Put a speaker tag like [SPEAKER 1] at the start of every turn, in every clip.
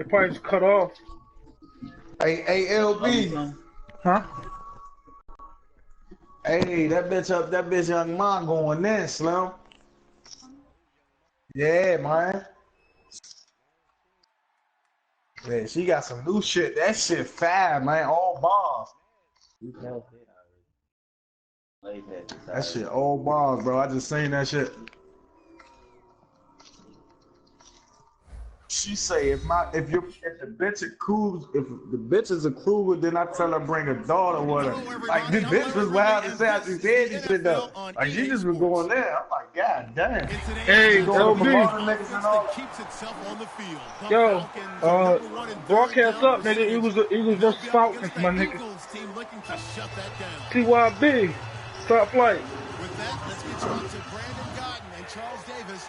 [SPEAKER 1] It probably just cut off.
[SPEAKER 2] Hey, LB.
[SPEAKER 1] Huh?
[SPEAKER 2] Hey, that bitch Young Man going in, Slim. Yeah, man. Yeah, she got some new shit. That shit fire, man. All bombs. That shit all bombs, bro. I just seen that shit. She say if the bitch is cool, if the bitches are cool, then I tell her bring a daughter with her. Like this bitch was wild to say how she said this shit though. Like she just was going there. I'm like, God damn.
[SPEAKER 1] Hey, LB. Yo, broadcast up, nigga. Eagles versus Falcons, my nigga. TYB, top flight.
[SPEAKER 3] With that, let's get you up to Brandon Gotten and Charles Davis.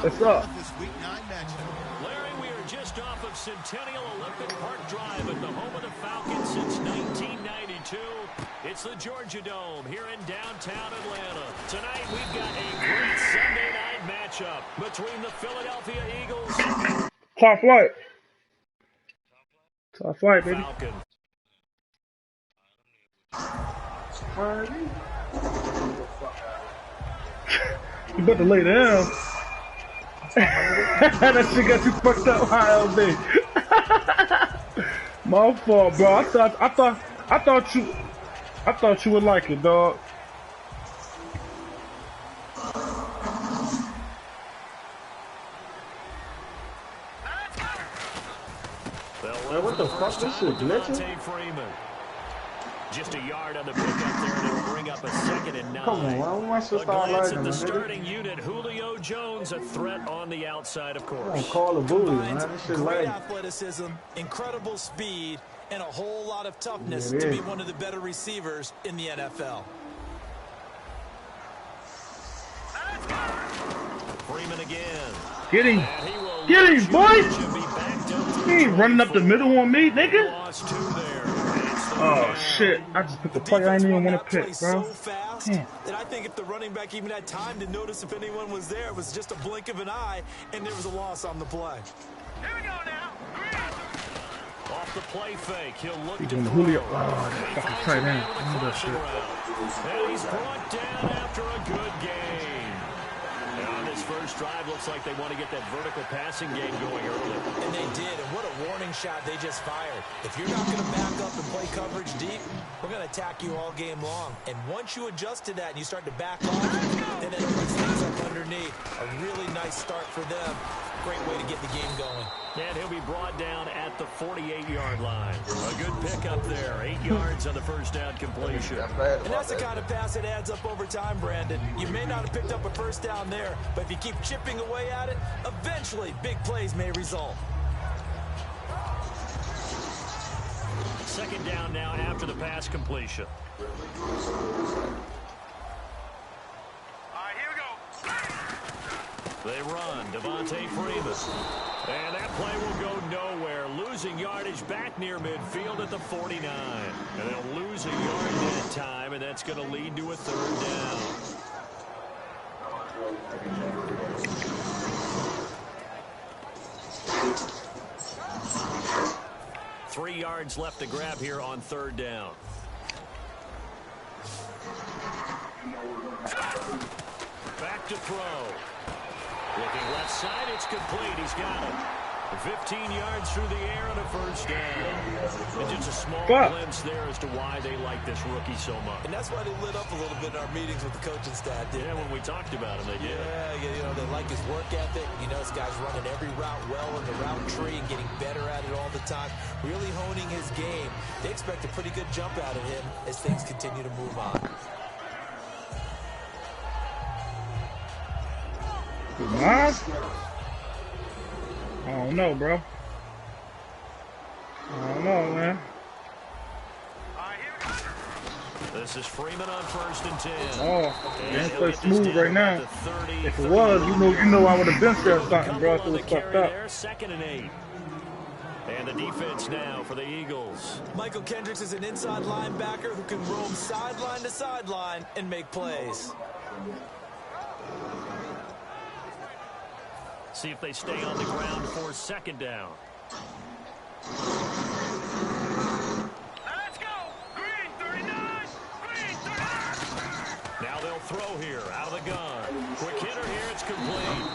[SPEAKER 1] What's up?
[SPEAKER 3] This week 9 matchup.
[SPEAKER 4] Larry, we are just off of Centennial Olympic Park Drive at the home of the Falcons since 1992. It's the Georgia Dome here in downtown Atlanta. Tonight we've got a great Sunday night matchup between the Philadelphia Eagles.
[SPEAKER 1] Top flight. Top flight, baby.
[SPEAKER 4] Falcons.
[SPEAKER 1] You better lay down. That shit got you fucked up, LB. My fault, bro. I thought you would like it, dog.
[SPEAKER 2] Man, what the fuck? This shit glitching?
[SPEAKER 4] Just a yard on the pickup there, and it'll bring up a 2nd and 9.
[SPEAKER 2] Come on, we must start
[SPEAKER 4] lighting, the starting unit, Julio Jones, a threat on the outside, of course.
[SPEAKER 2] Call a bully, man. This shit
[SPEAKER 5] great athleticism, incredible speed, and a whole lot of toughness to be one of the better receivers in the NFL.
[SPEAKER 4] Freeman again.
[SPEAKER 1] Get him. Get him, boy. He ain't running up the middle on me, nigga. Oh shit! I just picked the play I didn't even want to pick, bro.
[SPEAKER 5] So fast that I think if the running back even had time to notice if anyone was there, it was just a blink of an eye, and there was a loss on the play.
[SPEAKER 4] Here we go now. Off the play fake, he'll look
[SPEAKER 1] to Julio. Oh, that fucking tight end. I know that shit.
[SPEAKER 4] And he's brought down after a good game. And on this first drive, looks like they want to get that vertical passing game going early.
[SPEAKER 5] And they did, and what a warning shot they just fired. If you're not going to back up and play coverage deep, we're going to attack you all game long. And once you adjust to that and you start to back off, then it opens things up underneath. A really nice start for them. Great way to get the game going.
[SPEAKER 4] And he'll be brought down at the 48-yard line. A good pickup there. 8 yards on the first down completion.
[SPEAKER 5] And that's the kind of pass that adds up over time, Brandon. You may not have picked up a first down there, but if you keep chipping away at it, eventually big plays may result.
[SPEAKER 4] 2nd down now after the pass completion. They run, Devontae Freeman. And that play will go nowhere. Losing yardage back near midfield at the 49. And they'll lose a yard that time, and that's going to lead to a 3rd down. Three yards left to grab here on 3rd down. Back to throw. Looking left side, it's complete. He's got it. 15 yards through the air and a first down. And just a small glimpse there as to why they like this rookie so much.
[SPEAKER 5] And that's why they lit up a little bit in our meetings with the coaching staff.
[SPEAKER 4] Yeah, when we talked about him, they did.
[SPEAKER 5] Yeah, you know, they like his work ethic. You know, this guy's running every route well in the route tree and getting better at it all the time. Really honing his game. They expect a pretty good jump out of him as things continue to move on.
[SPEAKER 1] What? I don't know, bro. I don't know, man.
[SPEAKER 4] This is Freeman on 1st and 10.
[SPEAKER 1] Oh, man, play smooth right now. If it was, you know, I would have been there or something, bro. If it was fucked up.
[SPEAKER 4] 2nd and 8. And the defense now for the Eagles.
[SPEAKER 5] Michael Kendricks is an inside linebacker who can roam sideline to sideline and make plays.
[SPEAKER 4] See if they stay on the ground for 2nd down. Let's go. Green 39. Green 39. Now they'll throw here out of the gun. Quick hitter here. It's complete.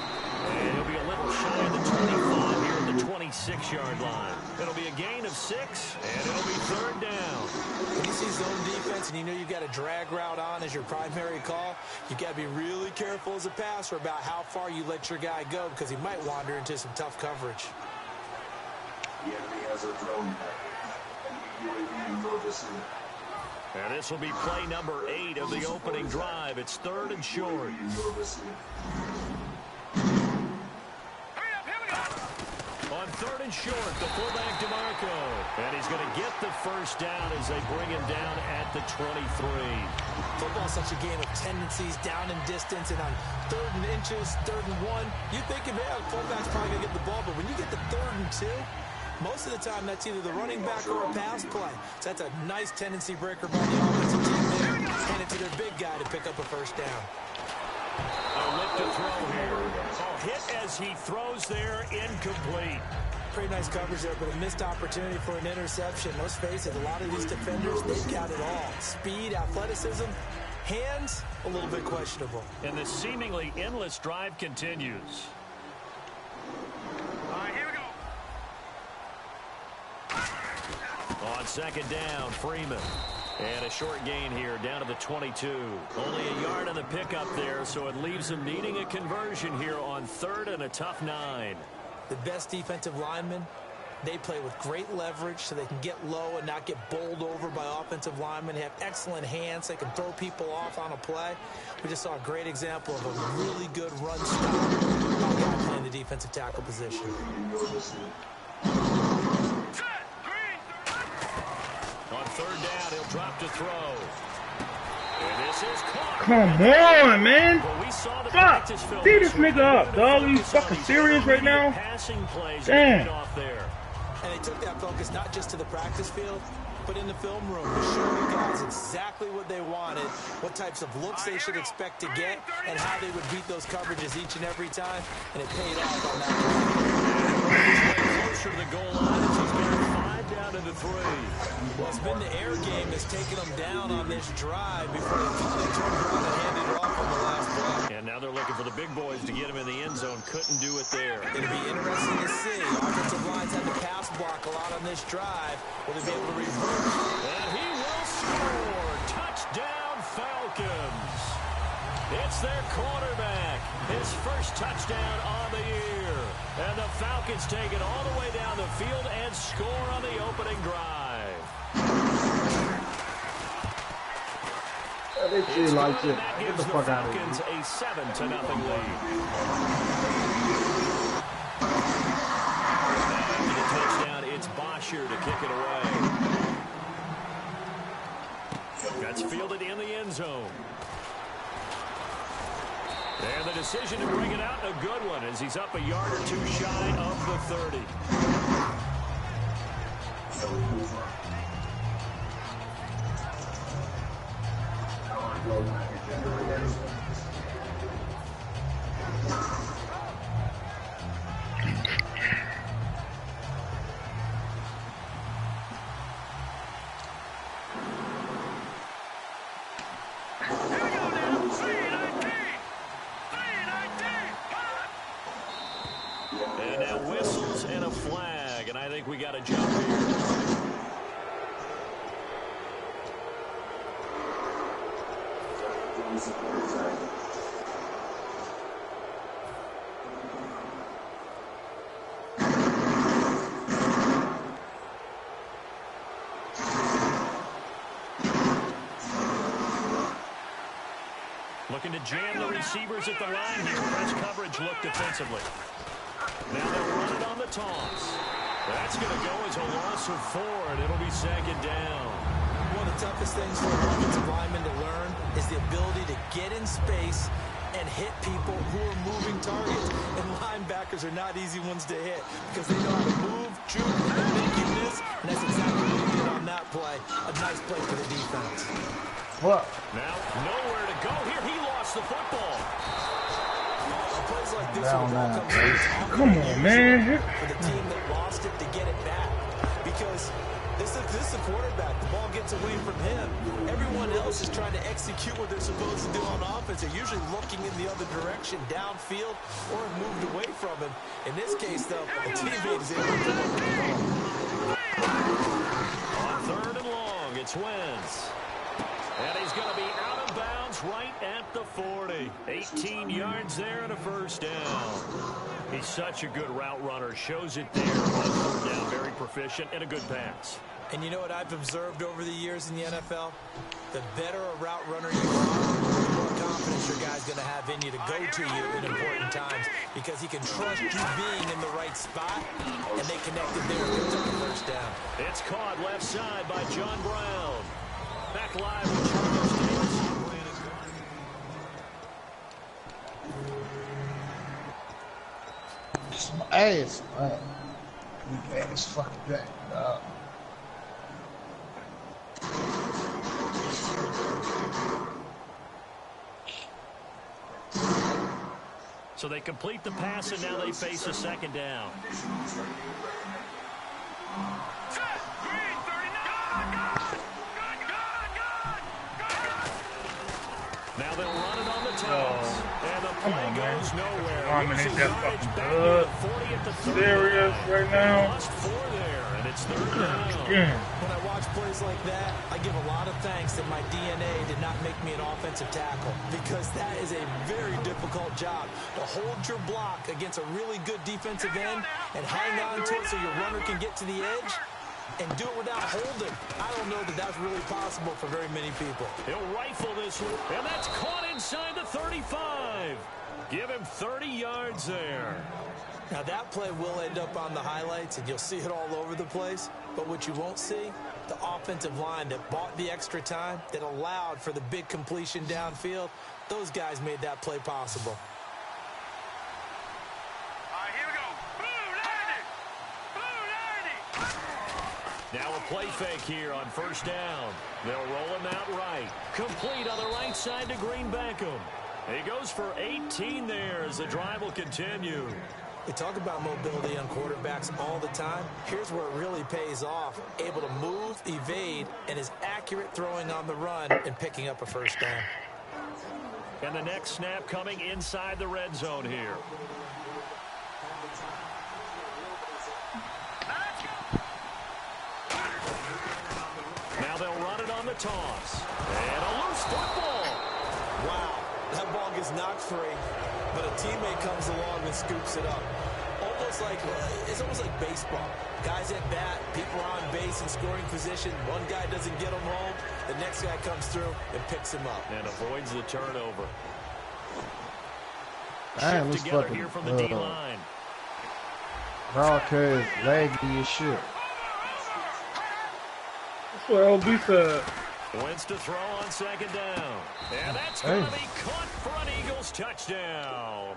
[SPEAKER 4] And he'll be a little shy of the 25 here at the 26-yard line. It'll be a gain of 6, and it'll be 3rd down.
[SPEAKER 5] When you see zone defense and you know you've got a drag route on as your primary call, you've got to be really careful as a passer about how far you let your guy go because he might wander into some tough coverage.
[SPEAKER 4] And this will be play number 8 of the opening drive. It's 3rd and short. On 3rd and short, the fullback DeMarco. And he's going to get the first down as they bring him down at the 23.
[SPEAKER 5] Football's such a game of tendencies, down and distance, and on 3rd and inches, 3rd and 1, you think, yeah, the fullback's probably going to get the ball, but when you get to 3rd and 2, most of the time that's either the running back or a pass play. So that's a nice tendency breaker by the offensive team there. Hand it to their big guy to pick up a first down.
[SPEAKER 4] A look to throw here. Oh, hit as he throws there, incomplete.
[SPEAKER 5] Pretty nice coverage there, but a missed opportunity for an interception. Let's face it, a lot of these defenders, they've got it all. Speed, athleticism, hands, a little bit questionable.
[SPEAKER 4] And the seemingly endless drive continues. All right, here we go. On 2nd down, Freeman. And a short gain here down to the 22. Only a yard on the pickup there, so it leaves them needing a conversion here on 3rd and a tough 9.
[SPEAKER 5] The best defensive linemen, they play with great leverage so they can get low and not get bowled over by offensive linemen. They have excellent hands. They can throw people off on a play. We just saw a great example of a really good run stop playing the defensive tackle position.
[SPEAKER 4] On 3rd down, he'll drop to throw. And this is caught.
[SPEAKER 1] Come on, man.
[SPEAKER 4] Well, we saw the
[SPEAKER 1] Fuck. See this nigga up, dog. Are you fucking serious right now?
[SPEAKER 4] Passing plays
[SPEAKER 1] Damn.
[SPEAKER 4] off there.
[SPEAKER 5] And they took that focus not just to the practice field, but in the film room to show the guys exactly what they wanted, what types of looks they should expect to get, and how they would beat those coverages each and every time. And it paid off on that play.
[SPEAKER 4] Closer to the goal line as he's got 5 down to the 3.
[SPEAKER 5] Well, it's been the air game that's taken them down on this drive before they finally turned around and handed it off on the last play.
[SPEAKER 4] And now they're looking for the big boys to get him in the end zone. Couldn't do it there.
[SPEAKER 5] It'll be interesting to see. Offensive lines have the pass block a lot on this drive. Will they be able to reverse?
[SPEAKER 4] And he will score. Touchdown, Falcons. It's their quarterback. His first touchdown on the year. And the Falcons take it all the way down the field and score on the opening drive.
[SPEAKER 2] They feel like it. Get the fuck out of here.
[SPEAKER 4] Falcons a 7-0 lead. After the touchdown, it's Bosher to kick it away. That's fielded in the end zone. And the decision to bring it out, a good one, as he's up a yard or 2 shy of the 30. And now whistles and a flag, and I think we got a jump here. Looking to jam the receivers at the line here. Press coverage look defensively. Now they'll run it on the toss. That's going to go as a loss of 4, and it'll be 2nd down.
[SPEAKER 5] One of the toughest things for an offensive lineman to learn is the ability to get in space and hit people who are moving targets. And linebackers are not easy ones to hit because they know how to move, juke, and make you miss. And that's exactly what he did on that play. A nice play for the defense.
[SPEAKER 2] What?
[SPEAKER 4] Now, nowhere to go here. He lost the football.
[SPEAKER 5] Plays like this, when the ball comes out,
[SPEAKER 1] Come on, man.
[SPEAKER 5] for the team that lost it to this is a quarterback. The ball gets away from him. Everyone else is trying to execute what they're supposed to do on offense. They're usually looking in the other direction, downfield, or moved away from him. In this case, though, the teammate is able to come up with the ball.
[SPEAKER 4] On 3rd and long, it's Wentz. And he's going to be out of bounds right at the 40. 18 yards there and a first down. He's such a good route runner. Shows it there on 3rd down. Very proficient and a good pass.
[SPEAKER 5] And you know what I've observed over the years in the NFL? The better a route runner you are, the more confidence your guy's going to have in you to go to you in important times because he can trust you being in the right spot, and they connected there and picked up the first down.
[SPEAKER 4] It's caught left side by John Brown. Back live with Charles Davis.
[SPEAKER 2] It's my ass, man. Weak ass fucking back, dog.
[SPEAKER 4] So they complete the pass, and now they face a 2nd down. Now they'll run it on the toss. And the play goes nowhere.
[SPEAKER 1] Armin ain't that fucking good. Serious right now.
[SPEAKER 4] Lost 4 there, and it's 3rd down.
[SPEAKER 5] When I watch plays like that, I give a lot of thanks that my DNA did not make me an offensive tackle because that is a very difficult job to hold your block against a really good defensive end and hang on to it so your runner can get to the edge and do it without holding. I don't know that that's really possible for very many people.
[SPEAKER 4] He'll rifle this one, and that's caught inside the 35. Give him 30 yards there.
[SPEAKER 5] Now that play will end up on the highlights, and you'll see it all over the place. But what you won't see, the offensive line that bought the extra time, that allowed for the big completion downfield, those guys made that play possible.
[SPEAKER 4] Now a play fake here on 1st down. They'll roll him out right. Complete on the right side to Green Beckham. He goes for 18 there as the drive will continue.
[SPEAKER 5] We talk about mobility on quarterbacks all the time. Here's where it really pays off. Able to move, evade, and is accurate throwing on the run and picking up a 1st down.
[SPEAKER 4] And the next snap coming inside the red zone here. Now they'll run it on the toss. And a loose football.
[SPEAKER 5] Wow, that ball gets knocked free, but a teammate comes along and scoops it up. It's almost like baseball. Guys at bat, people are on base in scoring position. One guy doesn't get him home. The next guy comes through and picks him up.
[SPEAKER 4] And avoids the turnover.
[SPEAKER 2] Damn,
[SPEAKER 4] Shift together here from the D-line.
[SPEAKER 2] Broadcast laggy as shit.
[SPEAKER 1] That's what LB said.
[SPEAKER 4] Wentz to throw on 2nd down. And that's going to be caught for an Eagles touchdown.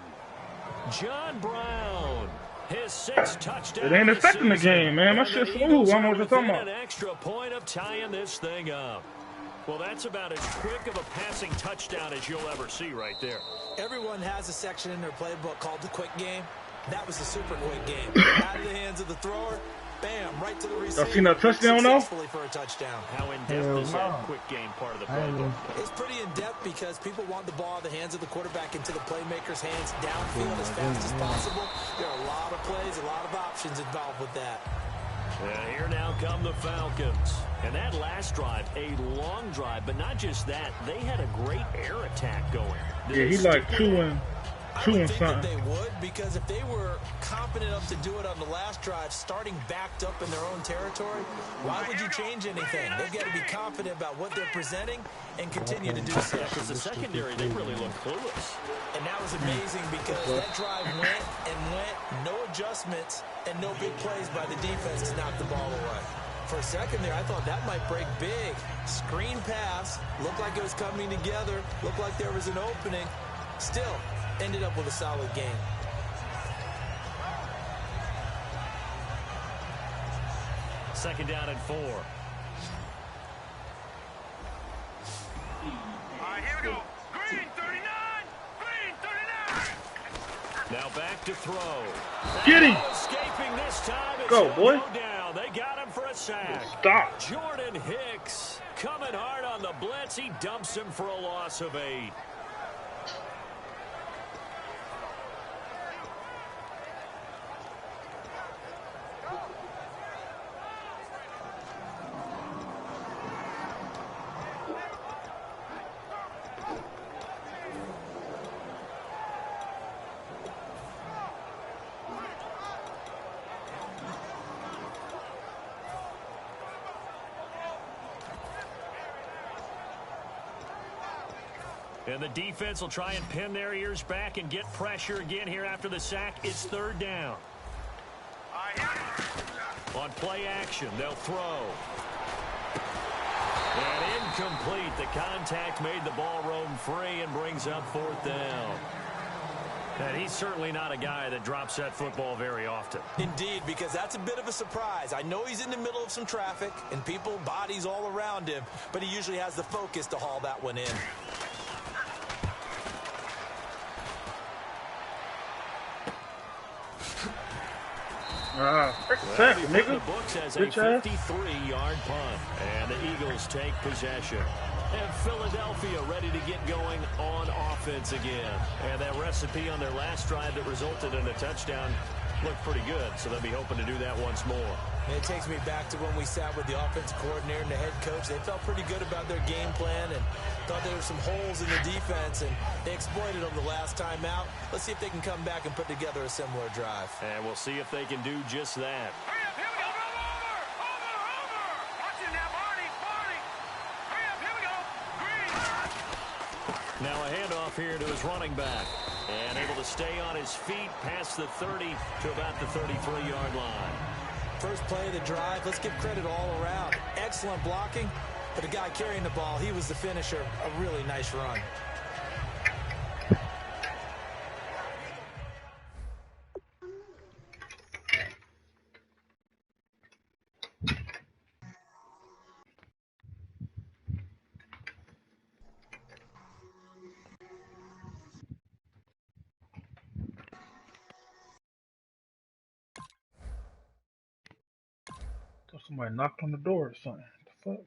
[SPEAKER 4] John Brown, his 6th touchdown.
[SPEAKER 1] It ain't affecting the game, man. My shit's smooth. I don't know what you're talking about.
[SPEAKER 4] An extra point of tying this thing up. Well, that's about as quick of a passing touchdown as you'll ever see right there.
[SPEAKER 5] Everyone has a section in their playbook called the quick game. That was the super quick game. Out of the hands of the thrower, bam, right to the receiver.
[SPEAKER 1] Y'all seen that touchdown, though?
[SPEAKER 5] Successfully for a touchdown.
[SPEAKER 4] How in-depth is that quick game part of the playbook?
[SPEAKER 5] It's pretty in-depth because people want the ball in the hands of the quarterback into the playmaker's hands downfield as fast as possible. There are a lot of plays, a lot of options involved with that.
[SPEAKER 4] And here now come the Falcons. And that last drive, a long drive, but not just that. They had a great air attack going.
[SPEAKER 1] Yeah, he like chewing
[SPEAKER 5] I would think that they would, because if they were confident enough to do it on the last drive, starting backed up in their own territory, why would you change anything? They've got to be confident about what they're presenting and continue to do so.
[SPEAKER 4] Yeah, because the secondary, they really look clueless.
[SPEAKER 5] And that was amazing because that drive went and went, no adjustments, and no big plays by the defense to knock the ball away. For a second there, I thought that might break big. Screen pass, looked like it was coming together, looked like there was an opening. Still, ended up with a solid game.
[SPEAKER 4] Second down and 4.
[SPEAKER 3] All right, here we go. Green 39. Green 39.
[SPEAKER 4] Now back to throw.
[SPEAKER 1] Get him.
[SPEAKER 4] Escaping this time.
[SPEAKER 1] Go, boy.
[SPEAKER 4] Down. They got him for a a sack.
[SPEAKER 1] Stop.
[SPEAKER 4] Jordan Hicks coming hard on the blitz. He dumps him for a loss of 8. And the defense will try and pin their ears back and get pressure again here after the sack. It's 3rd down. On play action, they'll throw. And incomplete. The contact made the ball roam free and brings up 4th down. And he's certainly not a guy that drops that football very often.
[SPEAKER 5] Indeed, because that's a bit of a surprise. I know he's in the middle of some traffic and people, bodies all around him, but he usually has the focus to haul that one in.
[SPEAKER 4] The books as a 53-yard punt. And the Eagles take possession. And Philadelphia ready to get going on offense again. And that recipe on their last drive that resulted in a touchdown looked pretty good. So they'll be hoping to do that once more.
[SPEAKER 5] And it takes me back to when we sat with the offensive coordinator and the head coach. They felt pretty good about their game plan and thought there were some holes in the defense, and they exploited them the last time out. Let's see if they can come back and put together a similar drive.
[SPEAKER 4] And we'll see if they can do just that.
[SPEAKER 3] Hurry up, here we go. Over. Watch it now, Barney. Hurry up, here we go. Green.
[SPEAKER 4] Now a handoff here to his running back. And able to stay on his feet past the 30 to about the 33-yard line.
[SPEAKER 5] First play of the drive, let's give credit all around. Excellent blocking, but the guy carrying the ball, he was the finisher. A really nice run.
[SPEAKER 1] Somebody knocked on the door or something. What the fuck?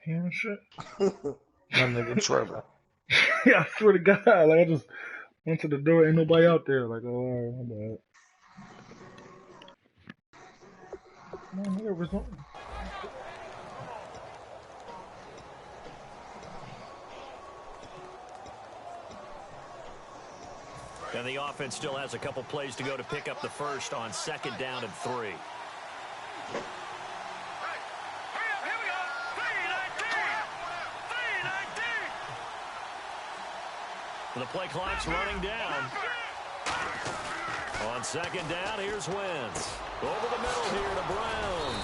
[SPEAKER 1] Hearing shit?
[SPEAKER 2] My nigga Trevor.
[SPEAKER 1] Yeah, I swear to God. Like, I just went to the door. Ain't nobody out there. Like, oh, alright, my bad. Man, nigga was on.
[SPEAKER 4] And the offense still has a couple plays to go to pick up the first on 2nd down and 3. The play clock's running down. On 2nd down, here's Wentz. Over the middle here to Brown.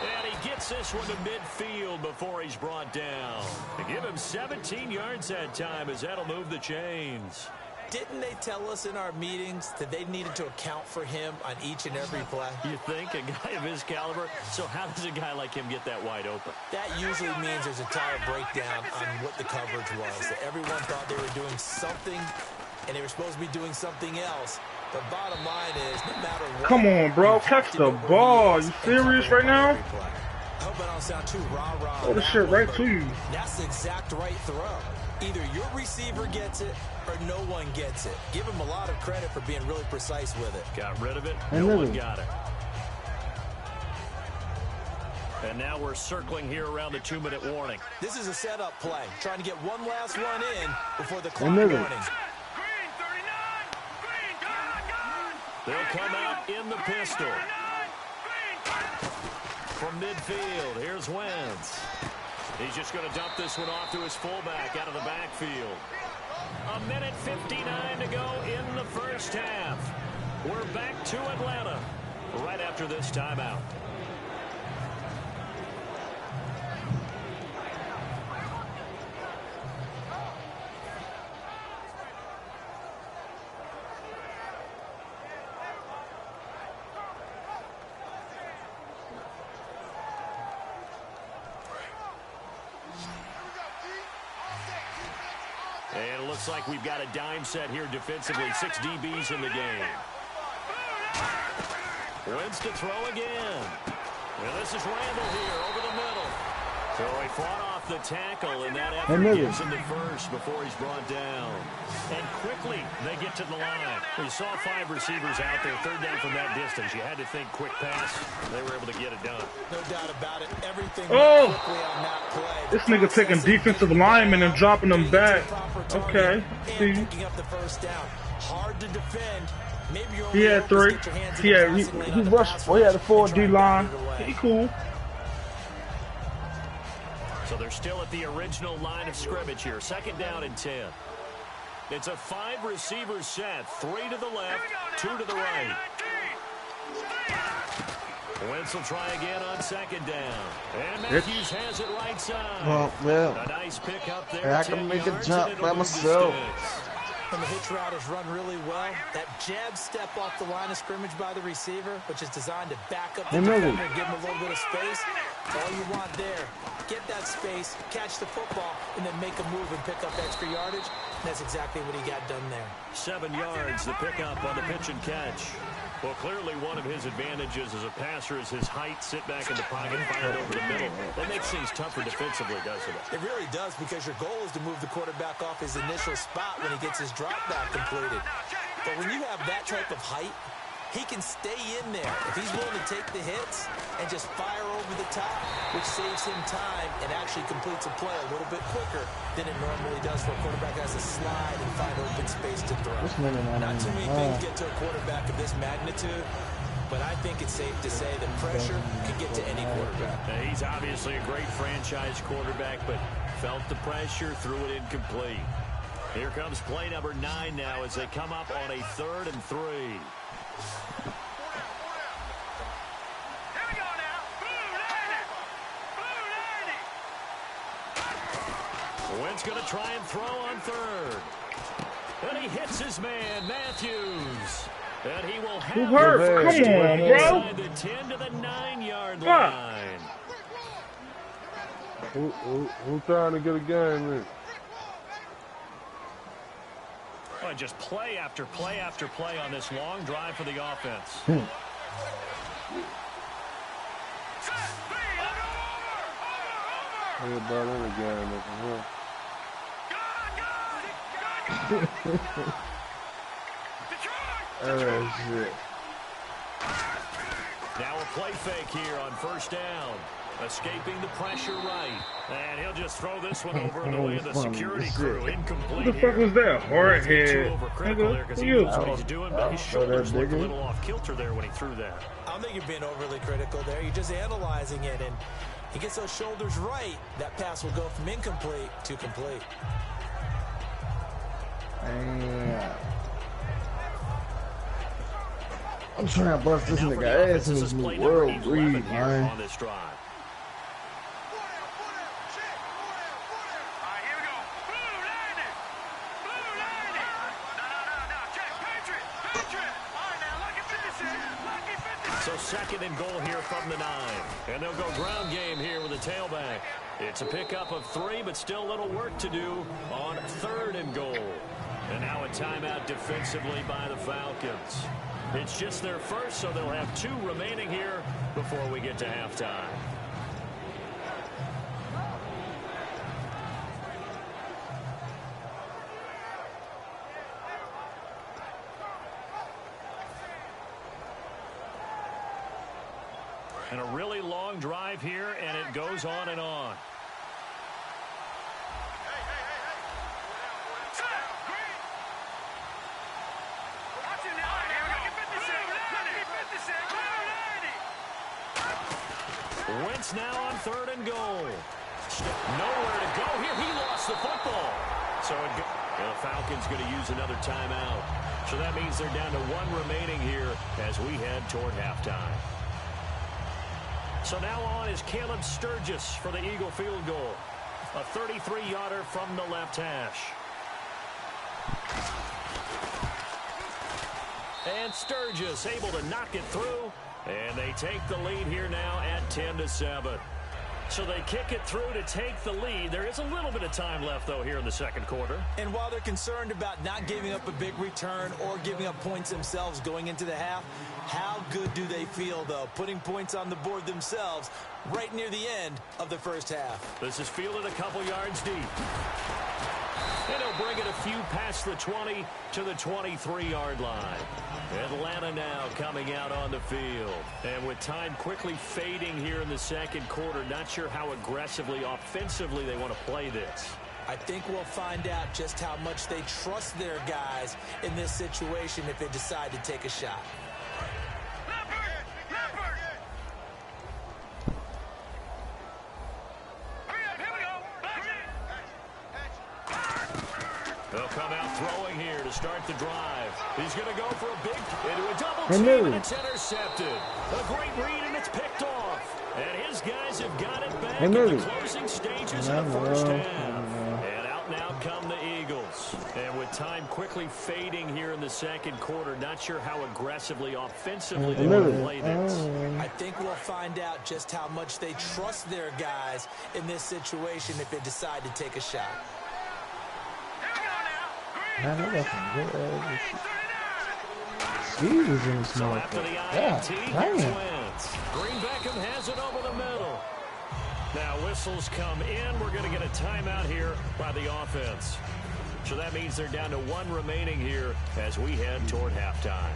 [SPEAKER 4] And he gets this one to midfield before he's brought down. They give him 17 yards that time as that'll move the chains.
[SPEAKER 5] Didn't they tell us in our meetings that they needed to account for him on each and every play?
[SPEAKER 4] You think? A guy of his caliber? So how does a guy like him get that wide open?
[SPEAKER 5] That usually means there's a tire breakdown on what the coverage was. That everyone thought they were doing something, and they were supposed to be doing something else. The bottom line is, no matter what...
[SPEAKER 1] Come on, bro. Catch the ball. You serious right now?
[SPEAKER 5] I hope I don't sound too rah-rah.
[SPEAKER 1] Throw the shit right to you.
[SPEAKER 5] That's the exact right throw. Either your receiver gets it or no one gets it. Give him a lot of credit for being really precise with it.
[SPEAKER 4] Got rid of it. No one got it. And now we're circling here around the 2-minute warning.
[SPEAKER 5] This is a setup play. Trying to get one last run in before the clock running.
[SPEAKER 3] Green 39. Green, gone.
[SPEAKER 4] They'll come out in the pistol. From midfield, here's Wentz. He's just going to dump this one off to his fullback out of the backfield. 1:59 to go in the first half. We're back to Atlanta right after this timeout. And it looks like we've got a dime set here defensively. 6 DBs in the game. Wentz to throw again. And this is Randall here over the middle. So he fought off the tackle, and that effort gives him the first before he's brought down. And quickly, they get to the line. We saw 5 receivers out there, third down from that distance. You had to think quick pass. They were able to get it done.
[SPEAKER 5] No doubt about it. Everything went quickly on that play.
[SPEAKER 1] This nigga taking defensive linemen and dropping them back. Okay. See.
[SPEAKER 5] Picking up the first down. Hard to defend. Maybe
[SPEAKER 1] He had 3. He rushed. Well, he had a 4 D line. He cool.
[SPEAKER 4] So they're still at the original line of scrimmage here. Second down and 10. It's a 5-receiver set. 3 to the left, 2 to the right. Wentz will try again on second down. And Matthews has it right side.
[SPEAKER 2] Well,
[SPEAKER 4] A nice pick up there.
[SPEAKER 2] I can make a jump by myself.
[SPEAKER 5] And the hitch route is run really well. That jab step off the line of scrimmage by the receiver, which is designed to back up the defender and give him a little bit of space. All you want there, get that space, catch the football, and then make a move and pick up extra yardage. And that's exactly what he got done there.
[SPEAKER 4] 7 yards, the pickup on the pitch and catch. Well, clearly one of his advantages as a passer is his height, sit back in the pocket, fire it over the middle. That makes things tougher defensively, doesn't it?
[SPEAKER 5] It really does, because your goal is to move the quarterback off his initial spot when he gets his drop back completed. But when you have that type of height, he can stay in there if he's willing to take the hits and just fire over the top, which saves him time and actually completes a play a little bit quicker than it normally does for a quarterback that has to slide and find open space to throw. Not too many things get to a quarterback of this magnitude, but I think it's safe to say that pressure can get to any quarterback.
[SPEAKER 4] Now, he's obviously a great franchise quarterback, but felt the pressure, threw it incomplete. Here comes play number 9 now as they come up on a 3rd and 3. Wentz going to try and throw on 3rd. And he hits his man, Matthews. And he will have
[SPEAKER 1] Who hurt? Come on, bro.
[SPEAKER 4] The 10 to the 9-yard line.
[SPEAKER 6] Who trying to get a game in?
[SPEAKER 4] Well, just play after play after play on this long drive for the offense.
[SPEAKER 6] Everybody in the game over here. Oh, shit.
[SPEAKER 4] Now a play fake here on first down. Escaping the pressure right. And he'll just throw this one over the way of the security crew. Incomplete.
[SPEAKER 1] Who the fuck was that? Hard head.
[SPEAKER 4] Because he knows what he's doing, but his shoulders looked a little off kilter there when he threw that.
[SPEAKER 5] I don't think you're being overly critical there. You're just analyzing it, and he gets those shoulders right. That pass will go from incomplete to complete.
[SPEAKER 2] I'm trying to bust this nigga ass in this new world breed, man.
[SPEAKER 4] On this drive. So 2nd and goal here from the 9. And they'll go ground game here with a tailback. It's a pickup of 3, but still a little work to do on 3rd and goal. And now a timeout defensively by the Falcons. It's just their first, so they'll have 2 remaining here before we get to halftime. And a really long drive here, and it goes on and on. Wentz now on 3rd and goal. Nowhere to go here. He lost the football. So the Falcons going to use another timeout. So that means they're down to 1 remaining here as we head toward halftime. So now on is Caleb Sturgis for the Eagle field goal. A 33-yarder from the left hash. And Sturgis able to knock it through. And they take the lead here now at 10-7. So they kick it through to take the lead. There is a little bit of time left, though, here in the second quarter.
[SPEAKER 5] And while they're concerned about not giving up a big return or giving up points themselves going into the half, how good do they feel, though, putting points on the board themselves right near the end of the first half?
[SPEAKER 4] This is fielded a couple yards deep. And he'll bring it a few past the 20 to the 23-yard line. Atlanta now coming out on the field. And with time quickly fading here in the second quarter, not sure how aggressively, offensively they want to play this.
[SPEAKER 5] I think we'll find out just how much they trust their guys in this situation if they decide to take a shot.
[SPEAKER 4] They'll come out throwing here to start the drive. He's going to go for a big into a double team, and it's intercepted. A great read, and it's picked off. And his guys have got it back in the closing stages of the first half. And out now come the Eagles. And with time quickly fading here in the second quarter, not sure how aggressively, offensively they want to play this.
[SPEAKER 5] I think we'll find out just how much they trust their guys in this situation if they decide to take a shot.
[SPEAKER 7] Man, I got some good Steve is in the small. Yeah,
[SPEAKER 4] Green Beckham has it over the middle. Now whistles come in. We're going to get a timeout here by the offense. So that means they're down to one remaining here as we head toward halftime.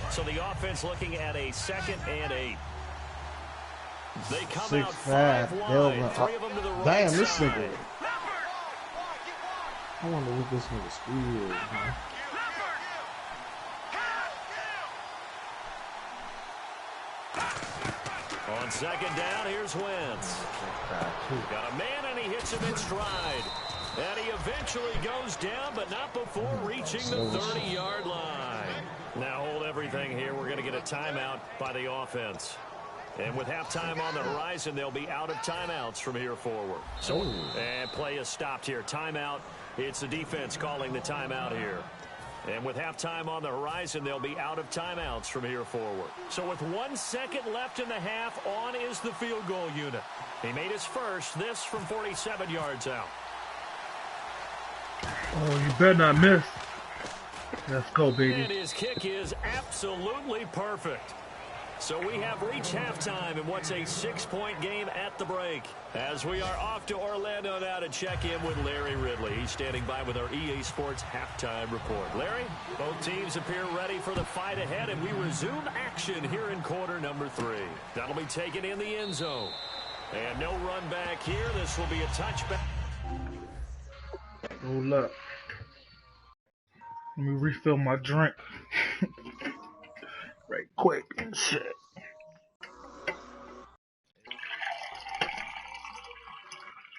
[SPEAKER 4] So the offense looking at a 2nd and 8. They come out 5 wide, 3 of them to the right
[SPEAKER 7] damn, this
[SPEAKER 4] side.
[SPEAKER 7] nigga. I wonder what this nigga's speed is, man.
[SPEAKER 4] On second down, here's Wentz. Got a man, and he hits him in stride. And he eventually goes down, but not before reaching the 30-yard line. Now hold everything here. We're going to get a timeout by the offense. And with halftime on the horizon, they'll be out of timeouts from here forward. So, and play is stopped here. Timeout. It's the defense calling the timeout here. And with halftime on the horizon, they'll be out of timeouts from here forward. So with 1 second left in the half, on is the field goal unit. He made his first, this from 47 yards out.
[SPEAKER 1] Oh, you better not miss. Let's go, baby.
[SPEAKER 4] And his kick is absolutely perfect. So we have reached halftime in what's a 6-point game at the break. As we are off to Orlando now to check in with Larry Ridley. He's standing by with our EA Sports halftime report. Larry, both teams appear ready for the fight ahead, and we resume action here in quarter number 3. That'll be taken in the end zone. And no run back here. This will be a touchback.
[SPEAKER 1] Hold up. Let me refill my drink. Right quick and shit.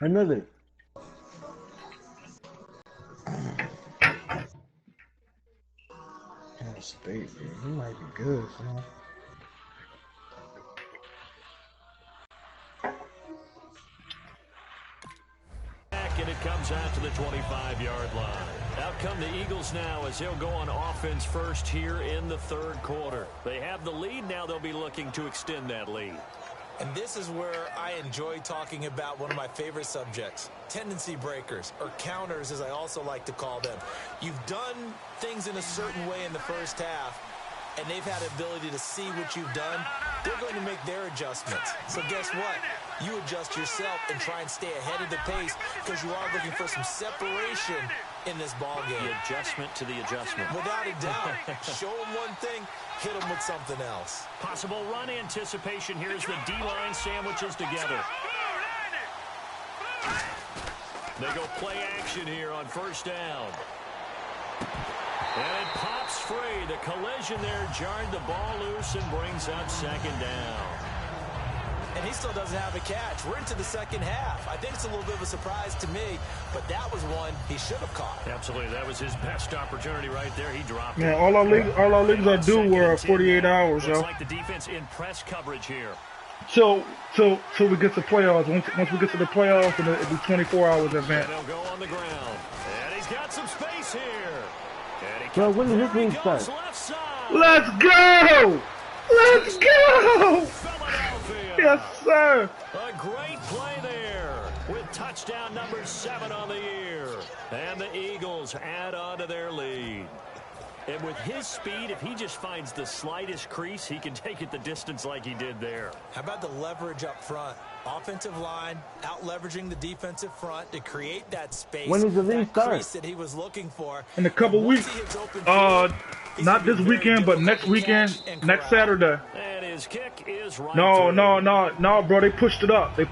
[SPEAKER 7] Another. State, he might be good, man.
[SPEAKER 4] And it comes out to the 25-yard line. Out come the Eagles now as they'll go on offense first here in the third quarter. They have the lead. Now they'll be looking to extend that lead.
[SPEAKER 5] And this is where I enjoy talking about one of my favorite subjects, tendency breakers, or counters as I also like to call them. You've done things in a certain way in the first half, and they've had the ability to see what you've done. They're going to make their adjustments. So guess what? You adjust yourself and try and stay ahead of the pace because you are looking for some separation in this ball game.
[SPEAKER 4] The adjustment to the adjustment.
[SPEAKER 5] Without a doubt. Show them one thing, hit them with something else.
[SPEAKER 4] Possible run anticipation. Here's the D-line sandwiches together. They go play action here on first down. And it pops free. The collision there jarred the ball loose and brings up second down.
[SPEAKER 5] And he still doesn't have a catch. We're into the second half. I think it's a little bit of a surprise to me, but that was one he should have caught.
[SPEAKER 4] Absolutely. That was his best opportunity right there. He dropped it.
[SPEAKER 1] Man, all our leagues are due were 48 hours, yo.
[SPEAKER 4] Looks like the defense in press coverage here.
[SPEAKER 1] Till we get to playoffs. Once we get to the playoffs, it'll be 24 hours event.
[SPEAKER 4] And he'll go on the ground. And he's got some space here. And he
[SPEAKER 7] Bro, when did this thing start?
[SPEAKER 4] left side.
[SPEAKER 1] Let's go! Let's go!
[SPEAKER 4] Philadelphia.
[SPEAKER 1] Yes, sir.
[SPEAKER 4] A great play there with touchdown number 7 on the year. And the Eagles add on to their lead. And with his speed, if he just finds the slightest crease, he can take it the distance like he did there.
[SPEAKER 5] How about the leverage up front? Offensive line out-leveraging the defensive front to create that space.
[SPEAKER 7] When does the league start?
[SPEAKER 5] Crease that he was looking for.
[SPEAKER 1] In a couple weeks. Not this weekend, but next weekend, next Saturday.
[SPEAKER 4] And his kick is right.
[SPEAKER 1] No, bro. They pushed it up. They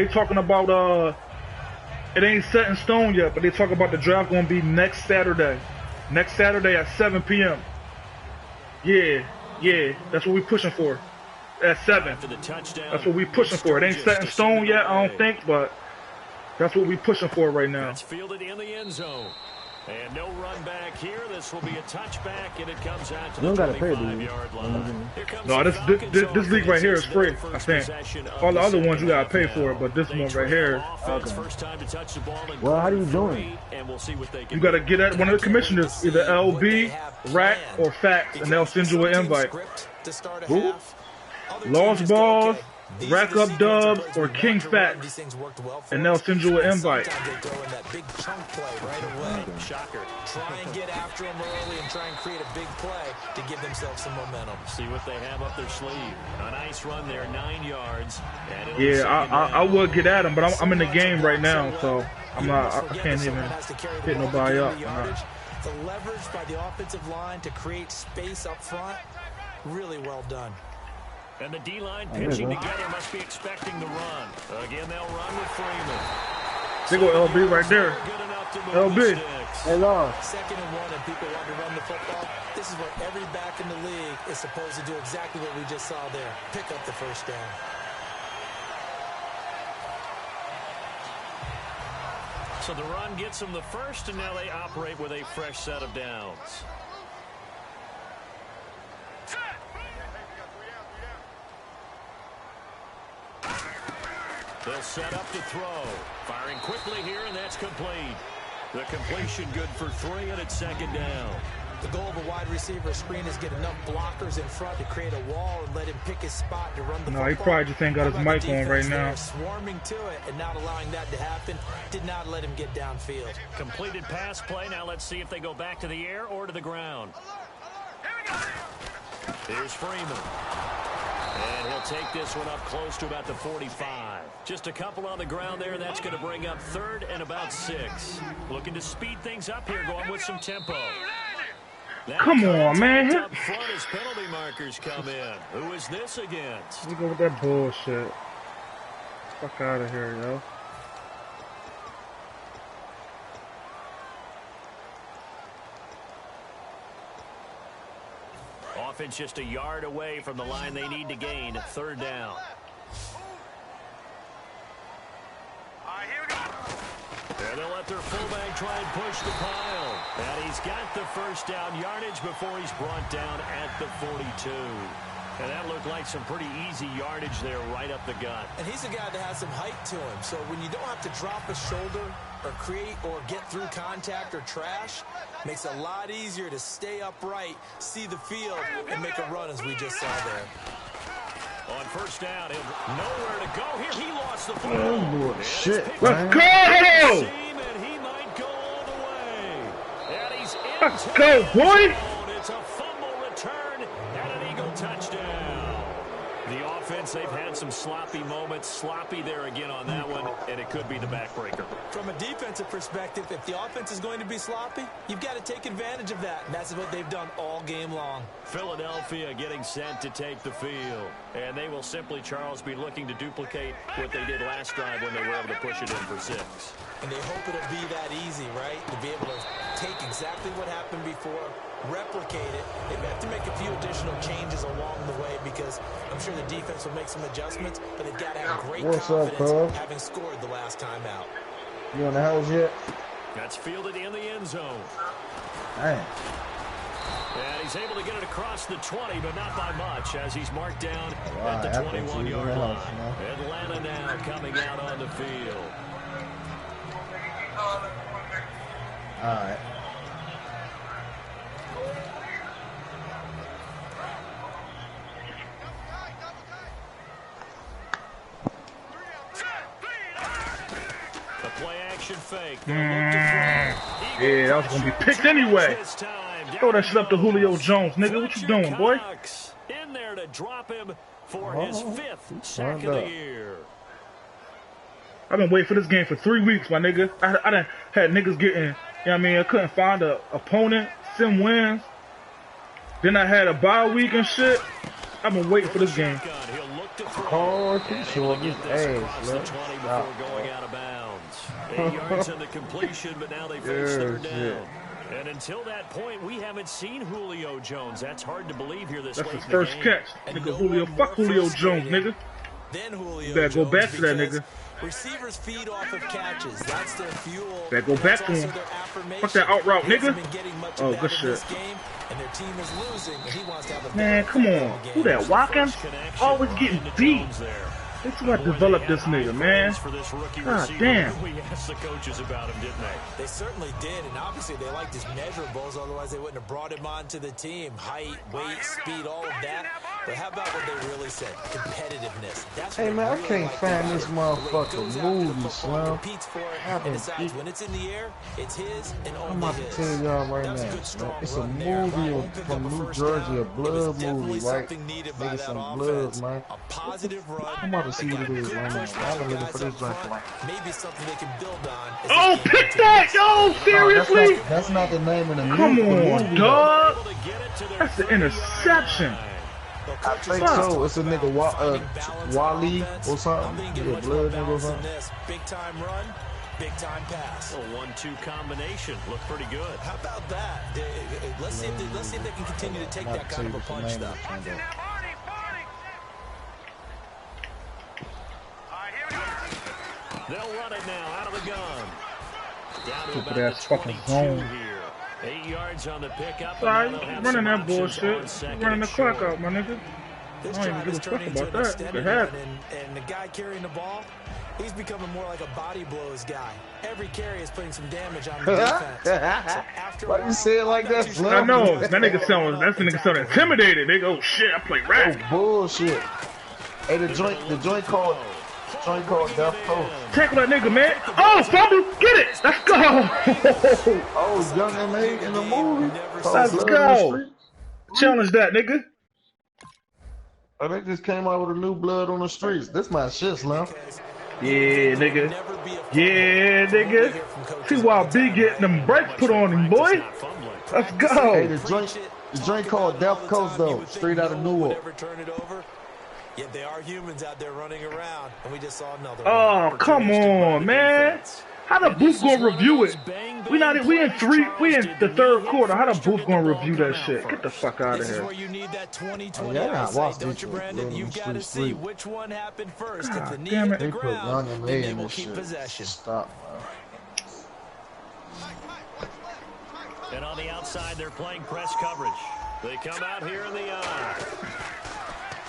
[SPEAKER 1] talking about it ain't set in stone yet, but they talk about the draft going to be next Saturday. Next Saturday at 7 p.m. Yeah, that's what we pushing for. At 7. That's what we pushing for. It ain't set in stone yet, I don't think, but that's what we pushing for right now.
[SPEAKER 4] It's fielded in the end zone. And no run back here. This will be a touchback, and it comes out to the 25-yard line.
[SPEAKER 1] No, this league right here is free, I think. All the other ones you gotta pay for, but this one right here.
[SPEAKER 7] Okay. Well, how do you doing?
[SPEAKER 1] You gotta get at one of the commissioners, either LB, Rack, or Fax, and they'll send you an invite.
[SPEAKER 7] Who?
[SPEAKER 1] Lost Balls, Rack Up Dubs, or King Fax, and they'll send you an invite.
[SPEAKER 5] Shocker. Try and get after him early and try and create a big play to give themselves some momentum.
[SPEAKER 4] See what they have up their sleeve. A nice run there, 9 yards.
[SPEAKER 1] Yeah, I would get at him, but I'm in the game right now, so I can't even hit nobody up.
[SPEAKER 5] The leverage by the offensive line to create space up front, really well done.
[SPEAKER 4] And the D-line pitching together must be expecting the run. Again, they'll run with Freeman.
[SPEAKER 1] They go LB right there. LB.
[SPEAKER 7] Hey, Lord.
[SPEAKER 5] 2nd and 1, and people want to run the football. This is what every back in the league is supposed to do, exactly what we just saw there. Pick up the first down.
[SPEAKER 4] So the run gets them the first, and now they operate with a fresh set of downs. They'll set up to throw. Firing quickly here, and that's complete. The completion good for 3, and it's 2nd down.
[SPEAKER 5] The goal of a wide receiver screen is get enough blockers in front to create a wall and let him pick his spot to run the football.
[SPEAKER 1] No, he probably just ain't got his mic on right now.
[SPEAKER 5] Swarming to it and not allowing that to happen. Did not let him get downfield.
[SPEAKER 4] Completed pass play. Now let's see if they go back to the air or to the ground. Here's Freeman. And he'll take this one up close to about the 45. Just a couple on the ground there, and that's going to bring up 3rd and about 6. Looking to speed things up here, going with some tempo.
[SPEAKER 1] Come on, man.
[SPEAKER 4] Up front as penalty markers come in. Who is this against?
[SPEAKER 1] We go with that bullshit. Fuck out of here, yo.
[SPEAKER 4] Offense just a yard away from the line they need to gain. 3rd down. And they'll let their fullback try and push the pile. And he's got the first down yardage before he's brought down at the 42. And that looked like some pretty easy yardage there right up the gut.
[SPEAKER 5] And he's a guy that has some height to him. So when you don't have to drop a shoulder or create or get through contact or trash, makes it a lot easier to stay upright, see the field, and make a run as we just saw there.
[SPEAKER 4] On 1st down, he'll nowhere to go. Here, he lost the football.
[SPEAKER 7] Oh, shit.
[SPEAKER 1] Let's go!
[SPEAKER 4] And he might go all the way. And he's in.
[SPEAKER 1] Let's go, boy!
[SPEAKER 4] It's a fumble return and an Eagle touchdown. The offense, they've had some sloppy moments. Sloppy there again on that one, and it could be the backbreaker.
[SPEAKER 5] From a defensive perspective, if the offense is going to be sloppy, you've got to take advantage of that. And that's what they've done all game long.
[SPEAKER 4] Philadelphia getting set to take the field. And they will simply, Charles, be looking to duplicate what they did last drive when they were able to push it in for 6.
[SPEAKER 5] And they hope it'll be that easy, right? To be able to take exactly what happened before, replicate it. They have to make a few additional changes along the way because I'm sure the defense will make some adjustments, but they've got to have great confidence having scored the last time out.
[SPEAKER 7] You on the house yet?
[SPEAKER 4] That's fielded in the end zone.
[SPEAKER 7] Dang.
[SPEAKER 4] And he's able to get it across the 20, but not by much as he's marked down at the 21-yard line. Atlanta now coming out on the field.
[SPEAKER 7] All right.
[SPEAKER 4] Motion fake. They'll look to throw.
[SPEAKER 1] Yeah, that was going to be picked anyway. Throw that shit up to Julio Jones, nigga. What you doing, boy?
[SPEAKER 4] In there to drop him for his 5th sack of the year.
[SPEAKER 1] I've been waiting for this game for 3 weeks, my nigga. I done had niggas getting, you know what I mean, I couldn't find an opponent, sim wins. Then I had a bye week and shit. I've been waiting for this game.
[SPEAKER 7] Oh, keep showing his ass, man.
[SPEAKER 4] Going out of bounds. 8 yards on the completion, but now they face third down. And until that point, we haven't seen Julio Jones. That's hard to believe here this late.
[SPEAKER 1] That's his first catch. Nigga, Julio, fuck Julio Jones, nigga.
[SPEAKER 5] Then Julio
[SPEAKER 1] You better go back to that nigga.
[SPEAKER 5] Receivers feed off of catches. That's their fuel.
[SPEAKER 1] Better go back to him. Fuck that out route, nigga. Oh, good shit.
[SPEAKER 5] And their team is losing, and he wants to have a
[SPEAKER 1] Man, come on. Who that, Watkins? Always getting beat. They still got to develop this nigga, man. God damn.
[SPEAKER 4] We asked the coaches about him, didn't they?
[SPEAKER 5] They certainly did, and obviously they liked his measurables, otherwise they wouldn't have brought him onto the team. Height, weight, speed, all of that. But how about what they really said? Competitiveness. That's
[SPEAKER 7] Hey, man, I can't find this motherfucking movie, Slim.
[SPEAKER 5] When it's in the air, it's his and only
[SPEAKER 7] I'm about to tell y'all right now. It's a movie from New Jersey, a blood movie, right? Nigga, some blood, man.
[SPEAKER 5] A positive run.
[SPEAKER 7] I'm about to see what it is right now. I've been looking for this joint for like.
[SPEAKER 5] Maybe something they can build on.
[SPEAKER 1] Oh, pick that! Yo, seriously?
[SPEAKER 7] That's not the name of the movie.
[SPEAKER 1] Come on, dog. That's the interception.
[SPEAKER 7] I think so. It's a nigga Wally or something. Nigga blood nigga or something.
[SPEAKER 5] Big time run, big time pass.
[SPEAKER 4] A 1-2 combination looked pretty good.
[SPEAKER 5] How about that? Let's see if they can continue to take that kind of a punch, though.
[SPEAKER 4] They'll run it now out of the gun. Down to
[SPEAKER 1] Stupid
[SPEAKER 4] about
[SPEAKER 1] ass
[SPEAKER 4] the
[SPEAKER 1] fucking
[SPEAKER 4] 22
[SPEAKER 1] zone.
[SPEAKER 4] here. 8 yards on the pickup.
[SPEAKER 1] Sorry, running that bullshit. Running the clock out, my nigga.
[SPEAKER 5] This
[SPEAKER 1] I don't even
[SPEAKER 5] drive
[SPEAKER 1] give
[SPEAKER 5] is
[SPEAKER 1] a fuck
[SPEAKER 5] turning into
[SPEAKER 1] about
[SPEAKER 5] an
[SPEAKER 1] that.
[SPEAKER 5] extended
[SPEAKER 1] It
[SPEAKER 5] run,
[SPEAKER 1] happened.
[SPEAKER 5] and the guy carrying the ball, he's becoming more like a body blows guy. Every carry is putting some damage on the defense. So after
[SPEAKER 7] Why you say it like that,
[SPEAKER 1] I
[SPEAKER 7] Slim?
[SPEAKER 1] know. That nigga sound intimidated. They go, shit, I play rap.
[SPEAKER 7] Oh, bullshit. Hey, the joint called Death Coast.
[SPEAKER 1] Tackle that nigga, man. Oh, fumble. Get it. Let's go.
[SPEAKER 7] Oh, Young M.A. in the movie.
[SPEAKER 1] Let's go. Challenge that, nigga.
[SPEAKER 7] Oh, they just came out with a new blood on the streets. This my shit, Slim.
[SPEAKER 1] Yeah, nigga. Yeah, nigga. See why B getting them brakes put on him, boy. Let's
[SPEAKER 7] Hey,
[SPEAKER 1] go.
[SPEAKER 7] the joint called Death Coast, though. Straight out of Newark.
[SPEAKER 5] Yet they are humans out there running around, and we just saw another
[SPEAKER 1] Oh, come on, man. How the booth gonna review it? We in the third quarter. How the booth gonna review that shit? Get the fuck out of
[SPEAKER 5] This is
[SPEAKER 1] here.
[SPEAKER 5] where you need that 20/20
[SPEAKER 7] Yeah,
[SPEAKER 5] eyesight,
[SPEAKER 7] watch
[SPEAKER 5] don't
[SPEAKER 7] this
[SPEAKER 5] you,
[SPEAKER 7] shit.
[SPEAKER 5] Brandon? You've got to see
[SPEAKER 7] Street.
[SPEAKER 5] which one happened first. If the
[SPEAKER 1] God
[SPEAKER 5] knee
[SPEAKER 1] damn
[SPEAKER 5] hit
[SPEAKER 1] it.
[SPEAKER 5] the
[SPEAKER 7] They put
[SPEAKER 5] ground,
[SPEAKER 7] Young
[SPEAKER 5] then
[SPEAKER 7] M.A.
[SPEAKER 5] they
[SPEAKER 7] in
[SPEAKER 5] will
[SPEAKER 7] this
[SPEAKER 5] keep
[SPEAKER 7] shit.
[SPEAKER 5] possession.
[SPEAKER 7] Stop,
[SPEAKER 4] And on the outside, they're playing press coverage. They come out here in the eye.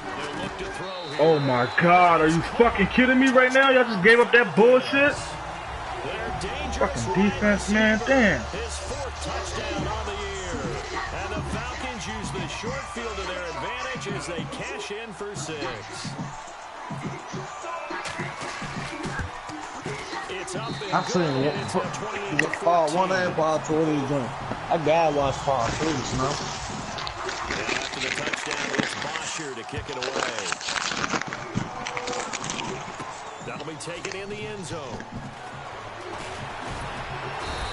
[SPEAKER 4] They'll look to throw here.
[SPEAKER 1] Oh my God, are you fucking kidding me right now? Y'all just gave up that bullshit? Fucking defense, man. Damn.
[SPEAKER 4] His 4th touchdown on the year. And the Falcons use the short field to their advantage as they cash in for 6. It's up and
[SPEAKER 7] I've seen
[SPEAKER 4] good. It's now 28-14.
[SPEAKER 7] one and part 20 joint. I gotta watch part 3, Slim.
[SPEAKER 4] And after the touchdown, it's Bosher to kick it away. That'll be taken in the end zone.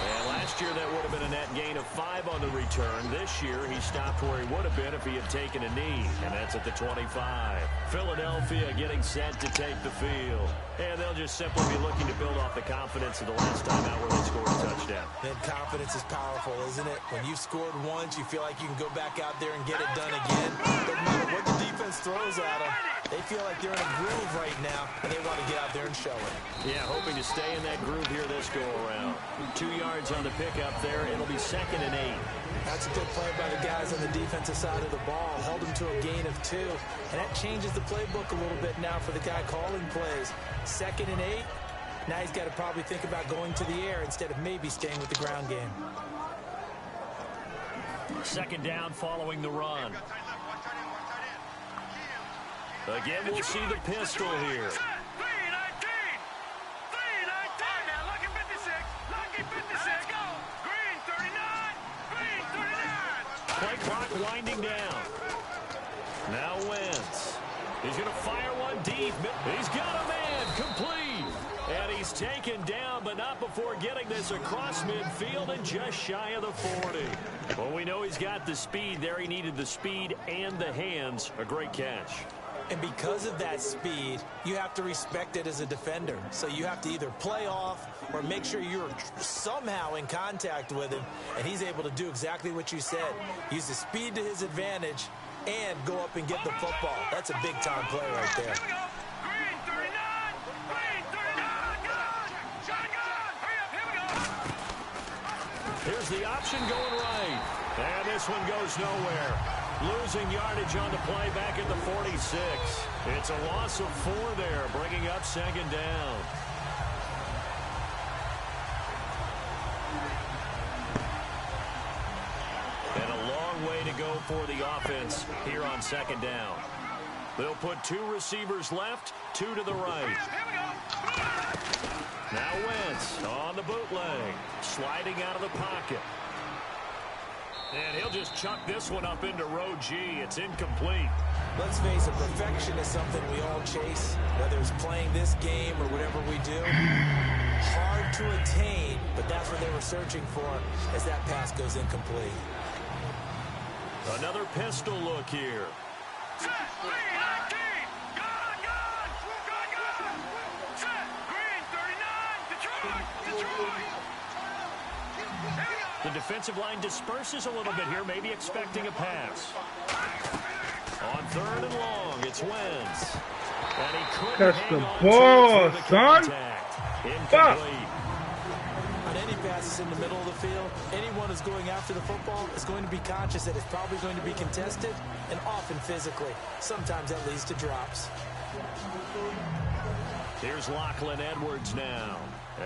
[SPEAKER 4] And last year, that would have been a net gain of 5 on the return. This year, he stopped where he would have been if he had taken a knee, and that's at the 25. Philadelphia getting set to take the field. And they'll just simply be looking to build off the confidence of the last time out where they scored a touchdown.
[SPEAKER 5] And confidence is powerful, isn't it? When you've scored once, you feel like you can go back out there and get it done again. No matter what the defense throws at them, they feel like they're in a groove right now, and they want to get out there and show it.
[SPEAKER 4] Yeah, hoping to stay in that groove here this go-around. 2 yards on the pickup there. It'll be 2nd and 8.
[SPEAKER 5] That's a good play by the guys on the defensive side of the ball. Held them to a gain of 2. And that changes the playbook a little bit now for the guy calling plays. 2nd and 8. Now he's got to probably think about going to the air instead of maybe staying with the ground game.
[SPEAKER 4] 2nd down following the run. Again, we'll see the pistol here.
[SPEAKER 3] 319! 319! Now look at 56!
[SPEAKER 4] clock winding down. Now Wentz. He's going to fire one deep. He's got a man complete. And he's taken down, but not before getting this across midfield and just shy of the 40. Well, we know he's got the speed there. He needed the speed and the hands. A great catch.
[SPEAKER 5] And because of that speed, you have to respect it as a defender. So you have to either play off or make sure you're somehow in contact with him. And he's able to do exactly what you said. Use the speed to his advantage and go up and get the football. That's a big-time play right there.
[SPEAKER 4] Here's the option going right. And this one goes nowhere. Losing yardage on the play back at the 46. It's a loss of 4 there, bringing up second down. And a long way to go for the offense here on second down. They'll put 2 receivers left, 2 to the right. Now Wentz on the bootleg, sliding out of the pocket. And he'll just chuck this one up into row G. It's incomplete.
[SPEAKER 5] Let's face it, perfection is something we all chase, whether it's playing this game or whatever we do. Hard to attain, but that's what they were searching for as that pass goes incomplete.
[SPEAKER 4] Another pistol look here. The defensive line disperses a little bit here, maybe expecting a pass. On 3rd and long, it's Wentz. And he couldn't
[SPEAKER 1] catch
[SPEAKER 4] hang
[SPEAKER 1] the
[SPEAKER 4] on
[SPEAKER 1] ball,
[SPEAKER 4] to the
[SPEAKER 1] son.
[SPEAKER 4] contact. Incomplete.
[SPEAKER 5] On any passes in the middle of the field, anyone who's going after the football is going to be conscious that it's probably going to be contested, and often physically. Sometimes that leads to drops.
[SPEAKER 4] Here's Lachlan Edwards now,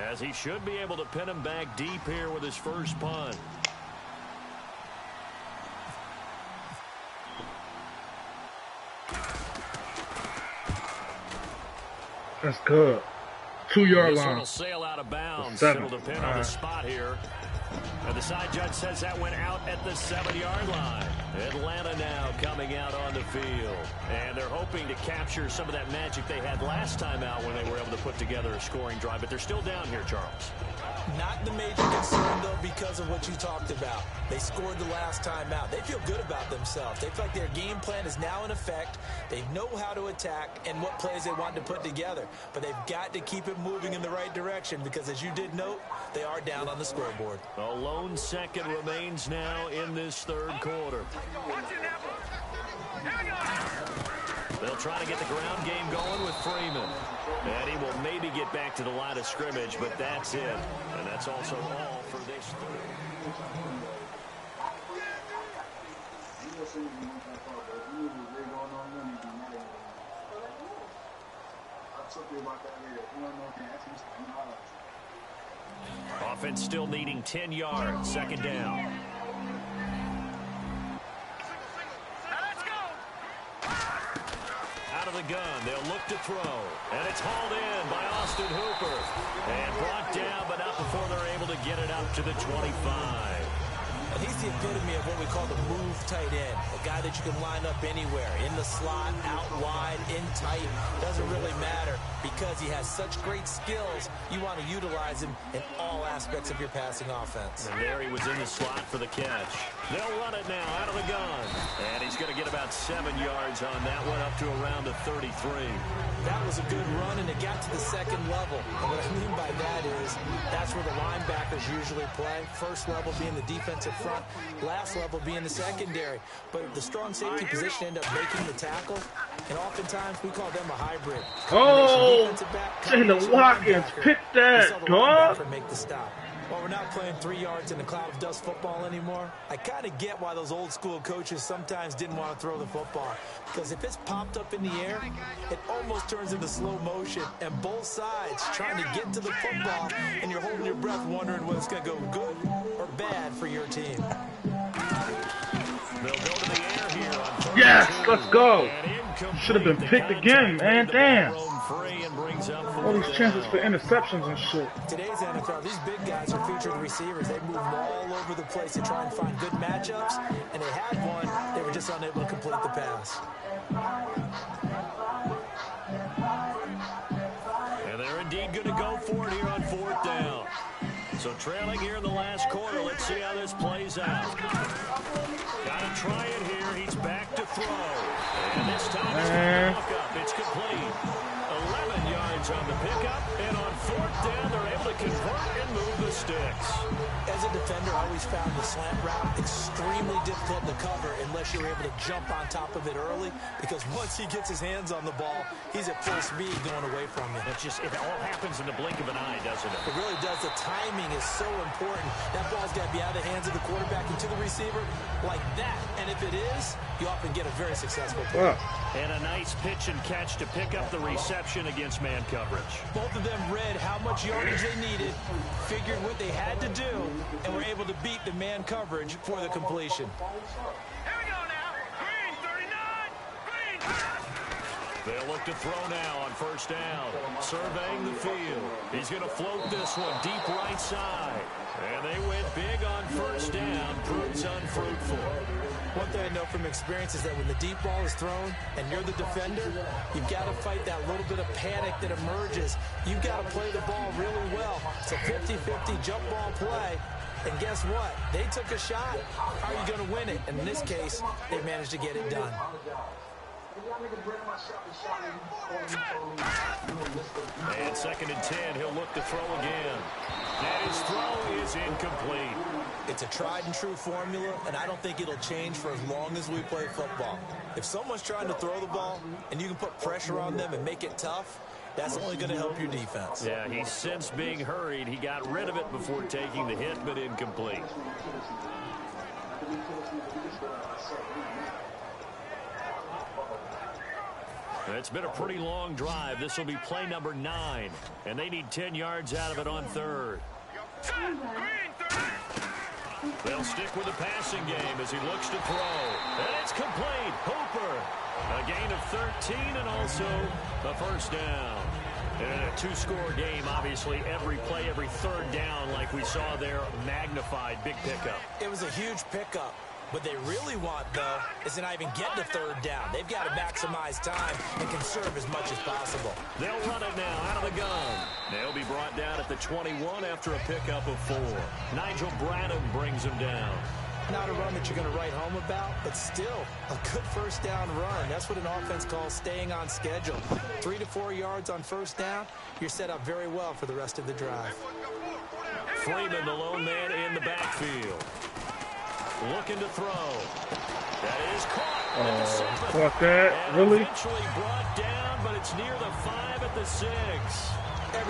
[SPEAKER 4] as he should be able to pin him back deep here with his first punt.
[SPEAKER 1] That's good. 2-yard
[SPEAKER 4] This
[SPEAKER 1] line.
[SPEAKER 4] one will sail out of bounds.
[SPEAKER 1] 7.
[SPEAKER 4] It'll depend on the spot here. And the side judge says that went out at the 7-yard line. Atlanta now coming out on the field. And they're hoping to capture some of that magic they had last time out when they were able to put together a scoring drive. But they're still down here, Charles.
[SPEAKER 5] Not the major concern, though, because of what you talked about. They scored the last time out. They feel good about themselves. They feel like their game plan is now in effect. They know how to attack and what plays they want to put together. But they've got to keep it moving in the right direction because, as you did note, they are down on the scoreboard.
[SPEAKER 4] A lone second remains now in this 3rd quarter. They'll try to get the ground game going with Freeman. And he will maybe get back to the line of scrimmage, but that's it. And that's also all for this 3rd. Offense still needing 10 yards. Second down. Out of the gun, they'll look to throw. And it's hauled in by Austin Hooper. And brought down, but not before they're able to get it up to the 25.
[SPEAKER 5] And he's the epitome of what we call the move tight end. A guy that you can line up anywhere. In the slot, out wide, in tight. Doesn't really matter because he has such great skills. You want to utilize him in all aspects of your passing offense.
[SPEAKER 4] And there he was in the slot for the catch. They'll run it now out of the gun. And he's going to get about 7 yards on that one, up to around the 33.
[SPEAKER 5] That was a good run, and it got to the 2nd level. And what I mean by that is that's where the linebackers usually play. First level being the defensive front, last level being the secondary. But the strong safety position ended up making the tackle, and oftentimes we call them a hybrid.
[SPEAKER 1] Oh, Taylor Watkins, pick that, dog.
[SPEAKER 5] Make the stop. While we're not playing 3 yards in a cloud of dust football anymore, I kind of get why those old school coaches sometimes didn't want to throw the football. Because if it's popped up in the air, it almost turns into slow motion. And both sides trying to get to the football, and you're holding your breath wondering whether it's going to go good or bad for your team.
[SPEAKER 4] They'll go to the air here on
[SPEAKER 1] yes, let's go. Should have been picked again, man. Damn.
[SPEAKER 4] Free and brings up
[SPEAKER 1] All these chances for interceptions and shit.
[SPEAKER 5] Today's NFL, these big guys are featured receivers. They move all over the place to try and find good matchups, and they had one. They were just unable to complete the pass.
[SPEAKER 4] And they're indeed going to go for it here on 4th down. So trailing here in the last quarter. Let's see how this plays out. Got to try it here. He's back to throw. And this time it's going to walk up. It's complete. 11 yards on the pickup. And on 4th down, they're able to convert and move the sticks.
[SPEAKER 5] As a defender, I always found the slant route extremely difficult to cover unless you're able to jump on top of it early, because once he gets his hands on the ball, he's at full speed going away from you.
[SPEAKER 4] It all happens in the blink of an eye, doesn't it?
[SPEAKER 5] It really does. The timing is so important. That ball's got to be out of the hands of the quarterback and to the receiver like that. And if it is, you often get a very successful play.
[SPEAKER 4] And a nice pitch and catch to pick up the reception against man coverage.
[SPEAKER 5] Both of them read how much yardage they needed, figured what they had to do, and were able to beat the man coverage for the completion.
[SPEAKER 3] Here we go now. Green, 39. Green.
[SPEAKER 4] They'll look to throw now on 1st down. Surveying the field. He's going to float this one deep right side. And they went big on 1st down. Proves unfruitful.
[SPEAKER 5] One thing I know from experience is that when the deep ball is thrown and you're the defender, you've got to fight that little bit of panic that emerges. You've got to play the ball really well. It's a 50-50 jump ball play. And guess what? They took a shot. How are you going to win it? And in this case, they managed to get it done.
[SPEAKER 4] And 2nd and 10, he'll look to throw again. And his throw is incomplete.
[SPEAKER 5] It's a tried and true formula, and I don't think it'll change for as long as we play football. If someone's trying to throw the ball and you can put pressure on them and make it tough, that's only going to help your defense.
[SPEAKER 4] Yeah, he's since being hurried. He got rid of it before taking the hit, but incomplete. It's been a pretty long drive. This will be play number 9, and they need 10 yards out of it on 3rd. They'll stick with the passing game as he looks to throw. And it's complete. Hooper. A gain of 13 and also the 1st down. And a 2-score game, obviously. Every play, every 3rd down, like we saw there, magnified. Big pickup.
[SPEAKER 5] It was a huge pickup. What they really want, though, is to not even get to 3rd down. They've got to maximize time and conserve as much as possible.
[SPEAKER 4] They'll run it now out of the gun. They'll be brought down at the 21 after a pickup of 4. Nigel Branham brings him down.
[SPEAKER 5] Not a run that you're going to write home about, but still a good 1st down run. That's what an offense calls staying on schedule. 3 to 4 yards on 1st down, you're set up very well for the rest of the drive.
[SPEAKER 4] Freeman, the lone man in the backfield. Looking to throw. That is caught at the 7.
[SPEAKER 1] Caught that,
[SPEAKER 4] and
[SPEAKER 1] really?
[SPEAKER 4] Eventually brought down, but it's near the 5 at the 6.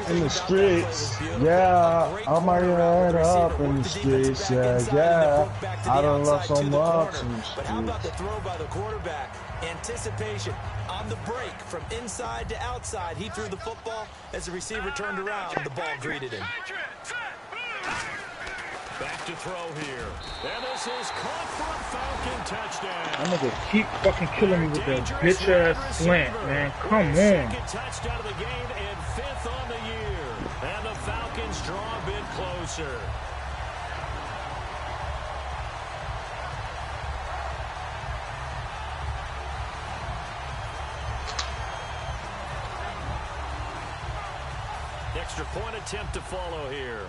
[SPEAKER 7] In the streets, yeah, I might add up in the streets, yeah. I don't love so much in the streets.
[SPEAKER 5] But how about the throw by the quarterback? Anticipation on the break from inside to outside. He threw the football as the receiver turned around. The ball greeted him.
[SPEAKER 4] Back to throw here. And this is caught for a Falcon touchdown.
[SPEAKER 1] I'm gonna keep fucking killing me with that bitch ass slant, man. Come on.
[SPEAKER 4] Second touchdown of the game and 5th on the year. And the Falcons draw a bit closer. Extra point attempt to follow here.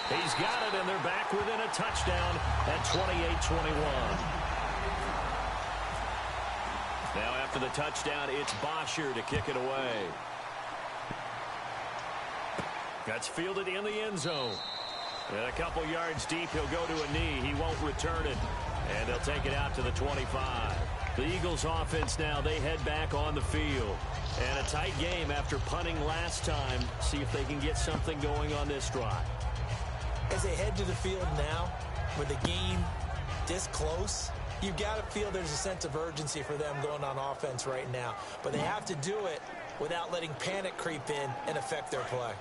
[SPEAKER 4] He's got it, and they're back within a touchdown at 28-21. Now after the touchdown, it's Bosher to kick it away. That's fielded in the end zone. And a couple yards deep, he'll go to a knee. He won't return it. And they'll take it out to the 25. The Eagles offense now, they head back on the field. And a tight game after punting last time. See if they can get something going on this drive.
[SPEAKER 5] As they head to the field now, with the game this close, you've got to feel there's a sense of urgency for them going on offense right now. But they have to do it without letting panic creep in and affect their play.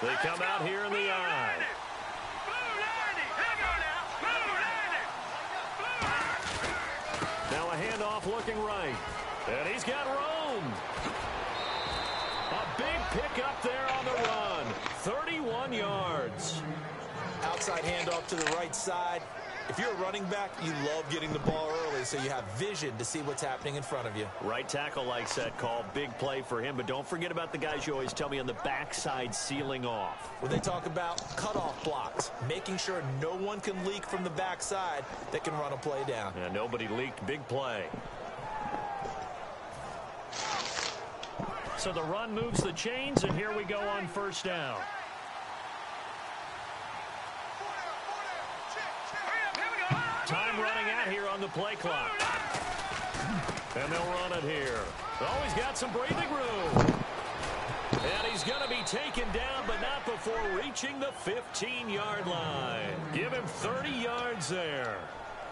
[SPEAKER 4] They come out here in the eye. And he's got room. A big pickup there on the run. 31 yards.
[SPEAKER 5] Outside handoff to the right side. If you're a running back, you love getting the ball early so you have vision to see what's happening in front of you.
[SPEAKER 4] Right tackle likes that call. Big play for him, but don't forget about the guys you always tell me on the backside sealing off.
[SPEAKER 5] When they talk about cutoff blocks, making sure no one can leak from the backside that can run a play down.
[SPEAKER 4] Yeah, nobody leaked. Big play. So the run moves the chains, and here we go on first down. Time running out here on the play clock. And they'll run it here. Oh, he's got some breathing room. And he's going to be taken down, but not before reaching the 15-yard line. Give him 30 yards there.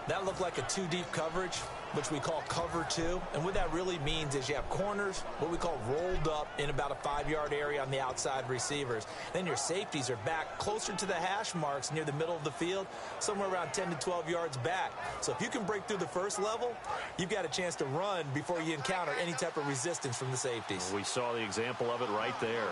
[SPEAKER 5] That looked like a two-deep coverage, which we call cover two. And what that really means is you have corners, what we call rolled up in about a 5-yard area on the outside receivers. Then your safeties are back closer to the hash marks near the middle of the field, somewhere around 10 to 12 yards back. So if you can break through the first level, you've got a chance to run before you encounter any type of resistance from the safeties.
[SPEAKER 4] We saw the example of it right there.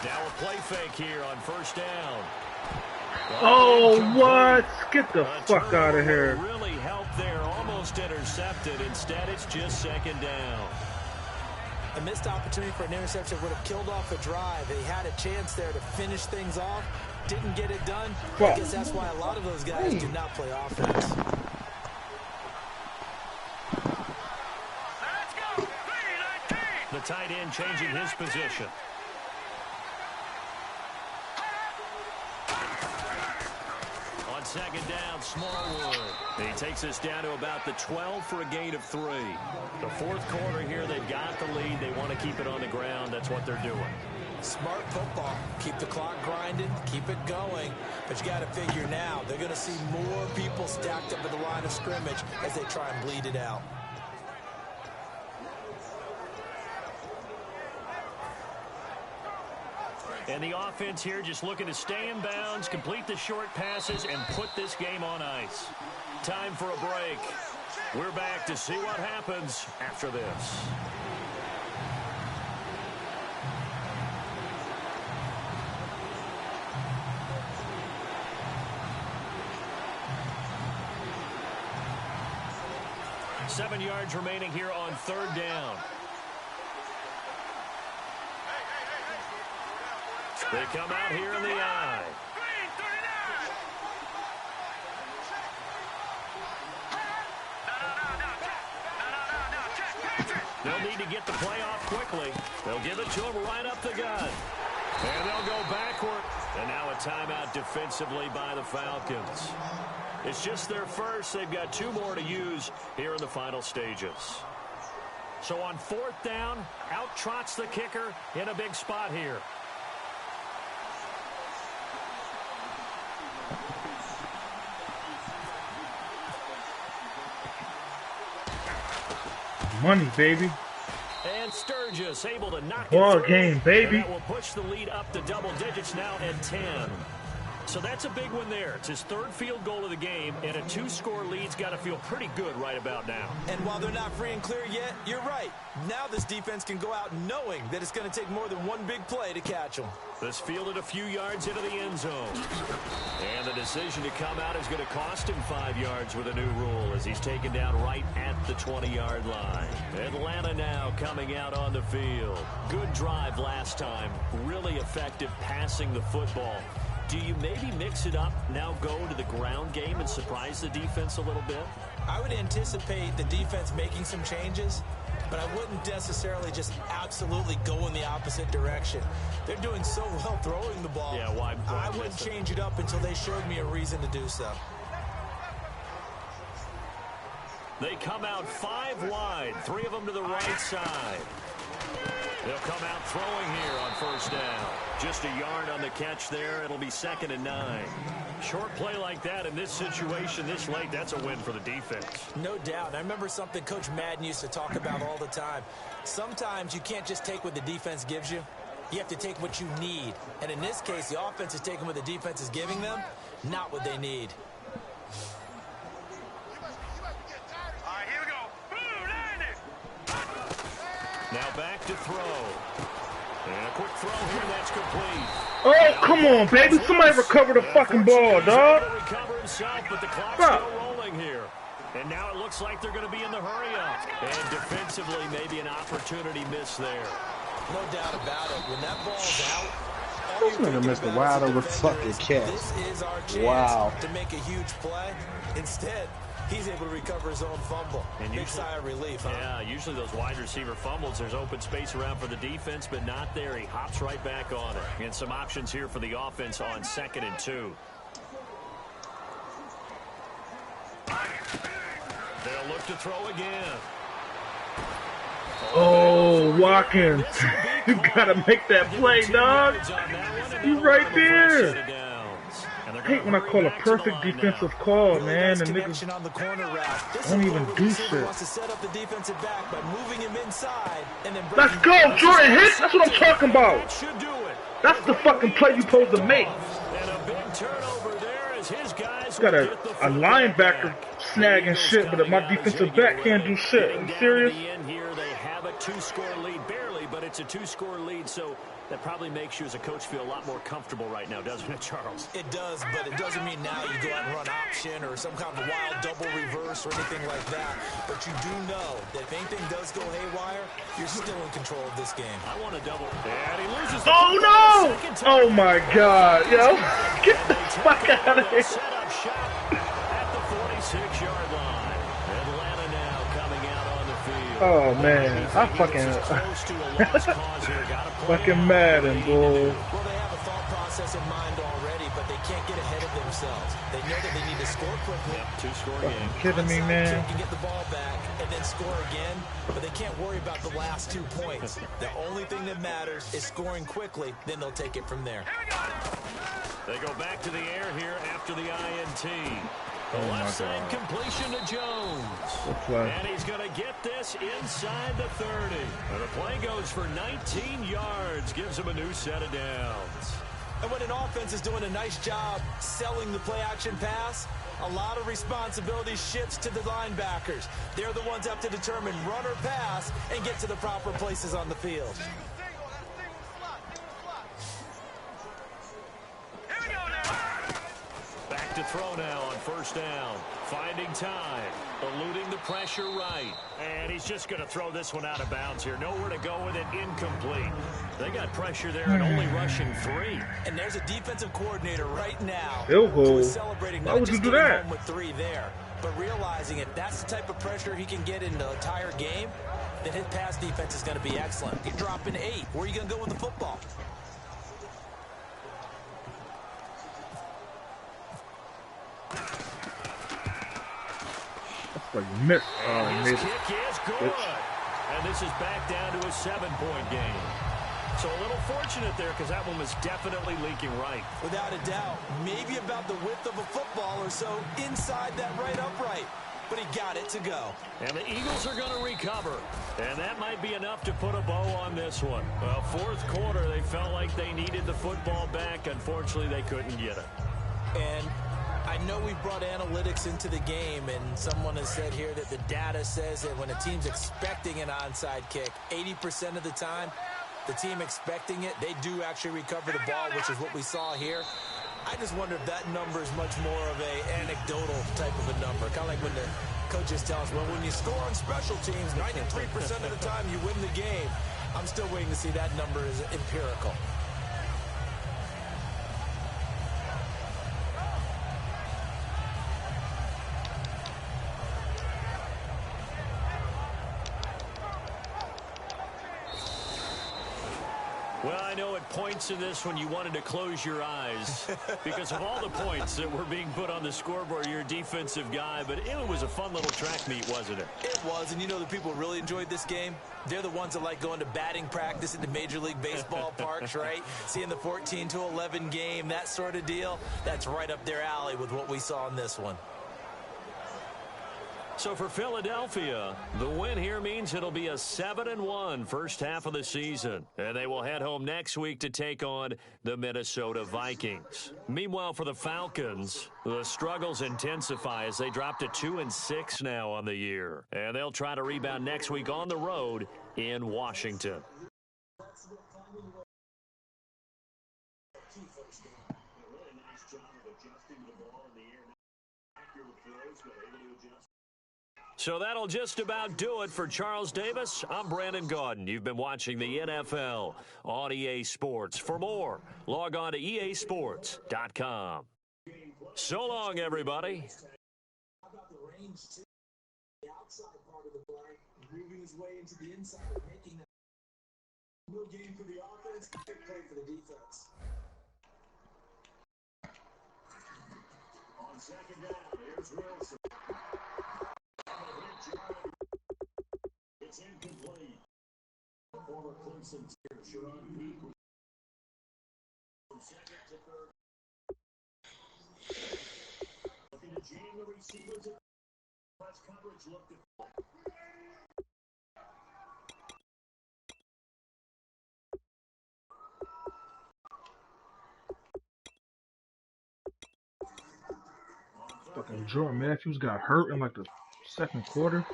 [SPEAKER 4] Now a play fake here on first down.
[SPEAKER 1] Oh, what? Get the fuck out of here.
[SPEAKER 4] Really helped there, almost intercepted. Instead, it's just second down.
[SPEAKER 5] A missed opportunity for an interception would have killed off a drive. They had a chance there to finish things off. Didn't get it done.
[SPEAKER 1] Fuck.
[SPEAKER 5] I guess that's why a lot of those guys do not play offense.
[SPEAKER 4] The tight end changing his position. Second down, Smallwood. He takes us down to about the 12 for a gain of 3. The fourth quarter here, they've got the lead. They want to keep it on the ground. That's what they're doing.
[SPEAKER 5] Smart football. Keep the clock grinding. Keep it going. But you got to figure now, they're going to see more people stacked up at the line of scrimmage as they try and bleed it out.
[SPEAKER 4] And the offense here just looking to stay in bounds, complete the short passes, and put this game on ice. Time for a break. We're back to see what happens after this. Seven yards remaining here on third down. They come out here in the eye. They'll need to get the play off quickly. They'll give it to him right up the gut. And they'll go backward. And now a timeout defensively by the Falcons. It's just their first. They've got 2 more to use here in the final stages. So on fourth down, out trots the kicker in a big spot here.
[SPEAKER 1] Money, baby.
[SPEAKER 4] And Sturgis able to knock
[SPEAKER 1] Ball
[SPEAKER 4] it
[SPEAKER 1] game, baby.
[SPEAKER 4] And that will push the lead up to double digits now at 10. So that's a big one there. It's his third field goal of the game, and a 2-score lead's got to feel pretty good right about now.
[SPEAKER 5] And while they're not free and clear yet, you're right. Now this defense can go out knowing that it's going to take more than one big play to catch them.
[SPEAKER 4] This fielded a few yards into the end zone. And the decision to come out is going to cost him 5 yards with a new rule as he's taken down right at the 20-yard line. Atlanta now coming out on the field. Good drive last time. Really effective passing the football. Do you maybe mix it up, now go to the ground game and surprise the defense a little bit?
[SPEAKER 5] I would anticipate the defense making some changes, but I wouldn't necessarily just absolutely go in the opposite direction. They're doing so well throwing the ball.
[SPEAKER 4] Yeah, why
[SPEAKER 5] I wouldn't change it up until they showed me a reason to do so.
[SPEAKER 4] They come out 5 wide, 3 of them to the right side. They'll come out throwing here on first down. Just a yard on the catch there. It'll be 2nd and 9. Short play like that in this situation this late, that's a win for the defense.
[SPEAKER 5] No doubt. I remember something Coach Madden used to talk about all the time. Sometimes you can't just take what the defense gives you. You have to take what you need. And in this case, the offense is taking what the defense is giving them, not what they need.
[SPEAKER 3] All right, here we go.
[SPEAKER 4] Now back to throw. And a quick throw here, that's complete.
[SPEAKER 1] Oh, come on, baby. Somebody recover the fucking ball, dog.
[SPEAKER 4] Recover himself, but the clock's still rolling here. And now it looks like they're going to be in the hurry-up. And defensively, maybe an opportunity miss there.
[SPEAKER 5] No doubt about it. When that ball's out,
[SPEAKER 7] This nigga missed a wide open fucking catch.
[SPEAKER 5] this is our chance
[SPEAKER 7] Wow.
[SPEAKER 5] to make a huge play. Instead, he's able to recover his own fumble.
[SPEAKER 4] And
[SPEAKER 5] Big
[SPEAKER 4] usually-
[SPEAKER 5] sigh of relief, huh?
[SPEAKER 4] Yeah, usually those wide receiver fumbles, there's open space around for the defense, but not there. He hops right back on it. And some options here for the offense on 2nd and 2. They'll look to throw again.
[SPEAKER 1] Oh, Watkins. You gotta make that play, dog. You right there. I hate when I call a perfect defensive call, man, and niggas
[SPEAKER 5] on the corner route. This
[SPEAKER 1] don't
[SPEAKER 5] is
[SPEAKER 1] even
[SPEAKER 5] where the
[SPEAKER 1] do
[SPEAKER 5] receiver
[SPEAKER 1] shit.
[SPEAKER 5] wants to set up the defensive back by moving him inside and then
[SPEAKER 1] Let's
[SPEAKER 5] breaking
[SPEAKER 1] go, Jordan Hicks. That's what I'm talking about.
[SPEAKER 4] That should do it.
[SPEAKER 1] That's the fucking play you supposed to make.
[SPEAKER 4] And a big turnover there as his guys
[SPEAKER 1] Got
[SPEAKER 4] will get the
[SPEAKER 1] a
[SPEAKER 4] football
[SPEAKER 1] linebacker
[SPEAKER 4] back.
[SPEAKER 1] snagging shit, but my defensive back can't do shit. Are you serious?
[SPEAKER 4] Getting down to the end here, they have a 2-score lead, barely, but it's a 2-score lead, so that probably makes you as a coach feel a lot more comfortable right now, doesn't it, Charles?
[SPEAKER 5] It does, but it doesn't mean now you go out and run option or some kind of a wild double reverse or anything like that. But you do know that if anything does go haywire, you're still in control of this game.
[SPEAKER 4] I want to double. And he loses the
[SPEAKER 1] Oh no! Oh my God, yo! Get the fuck out of here!
[SPEAKER 4] set up shop at the 46-yard line. Atlanta now coming out on the field.
[SPEAKER 1] Oh man, I fucking fucking mad and bull.
[SPEAKER 5] Well, they have a thought process in mind already, but they can't get ahead of themselves. They know that they need to score quickly.
[SPEAKER 4] Yep, 2-score game.
[SPEAKER 1] Kidding me, man?
[SPEAKER 5] Kick and get the ball back and then score again, but they can't worry about the last 2 points. The only thing that matters is scoring quickly, then they'll take it from there.
[SPEAKER 4] They go back to the air here after the INT. The left side completion to Jones. And he's going to get this inside the 30. And the play goes for 19 yards. Gives him a new set of downs.
[SPEAKER 5] And when an offense is doing a nice job selling the play-action pass, a lot of responsibility shifts to the linebackers. They're the ones that have to determine run or pass and get to the proper places on the field.
[SPEAKER 4] Back to throw now on 1st down. Finding time. Eluding the pressure right. And he's just going to throw this one out of bounds here. Nowhere to go with it. Incomplete. They got pressure there and only rushing 3.
[SPEAKER 5] And there's a defensive coordinator right now
[SPEAKER 1] Field goal.
[SPEAKER 5] who is celebrating
[SPEAKER 1] Why
[SPEAKER 5] not
[SPEAKER 1] would you
[SPEAKER 5] just
[SPEAKER 1] do
[SPEAKER 5] getting
[SPEAKER 1] that?
[SPEAKER 5] home with 3 there, but realizing if that's the type of pressure he can get in the entire game, then his pass defense is going to be excellent. You're dropping 8. Where are you going to go with the football?
[SPEAKER 1] Like missed.
[SPEAKER 4] And his
[SPEAKER 1] Missed.
[SPEAKER 4] kick is good. And this is back down to a 7-point game. So a little fortunate there because that one was definitely leaking right.
[SPEAKER 5] Without a doubt, maybe about the width of a football or so inside that right upright. But he got it to go.
[SPEAKER 4] And the Eagles are going to recover. And that might be enough to put a bow on this one. Well, 4th quarter, they felt like they needed the football back. Unfortunately, they couldn't get it.
[SPEAKER 5] And I know we brought analytics into the game, and someone has said here that the data says that when a team's expecting an onside kick, 80% of the time, the team expecting it, they do actually recover the ball, which is what we saw here. I just wonder if that number is much more of a anecdotal type of a number. Kind of like when the coaches tell us, well, when you score on special teams, 93% of the time you win the game. I'm still waiting to see that number is empirical.
[SPEAKER 4] Well, I know at points in this one you wanted to close your eyes because of all the points that were being put on the scoreboard. You're a defensive guy, but it was a fun little track meet, wasn't it?
[SPEAKER 5] It was, and you know the people who really enjoyed this game? They're the ones that like going to batting practice at the Major League Baseball parks, right? Seeing the 14-11 game, that sort of deal. That's right up their alley with what we saw in this one.
[SPEAKER 4] So for Philadelphia, the win here means it'll be a 7-1 first half of the season. And they will head home next week to take on the Minnesota Vikings. Meanwhile, for the Falcons, the struggles intensify as they drop to 2-6 now on the year. And they'll try to rebound next week on the road in Washington. So that'll just about do it for Charles Davis. I'm Brandon Gaudin. You've been watching the NFL on EA Sports. For more, log on to easports.com. So long, everybody.
[SPEAKER 8] How about the range, too? The outside part of the play, moving his way into the inside and making that. No game for the offense, big play for the defense. On second down, here's Wilson. It's incomplete. Former Clemson tier, Sharon Peak. From second to third. Looking to jam the receivers. Press coverage looked at.
[SPEAKER 1] Fucking Jordan Matthews got hurt in like the second quarter.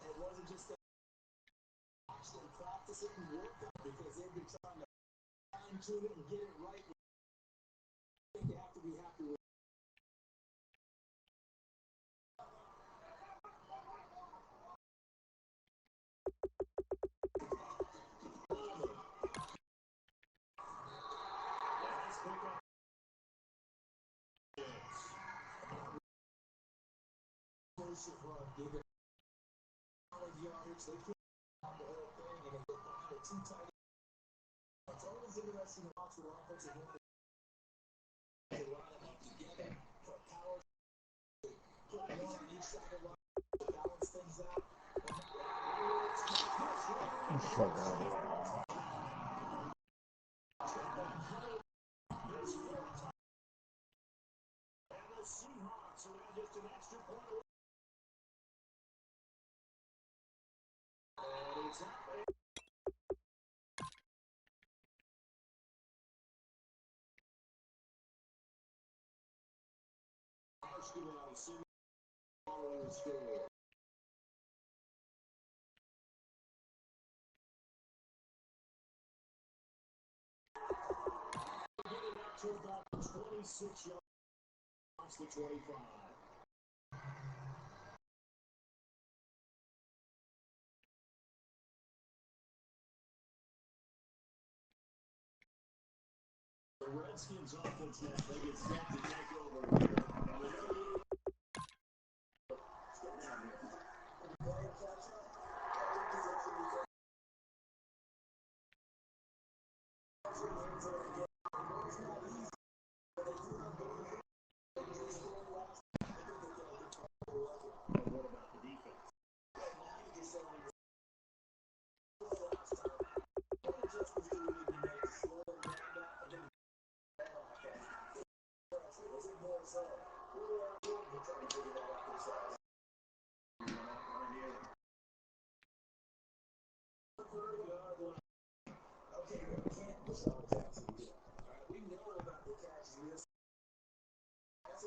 [SPEAKER 8] It wasn't just that actually practice it and work on it because they've been trying to fine-tune it and get it right. I think they have to be happy with it. Give it yards, they can't the whole thing, and if they find it too tight, it's always interesting to watch with offensive line. They line them up together for a power, put one on each side of the line to balance things out. And the Seahawks are now just an extra point away. To about 26 yards to 25. The Redskins offense now, they get set to take over.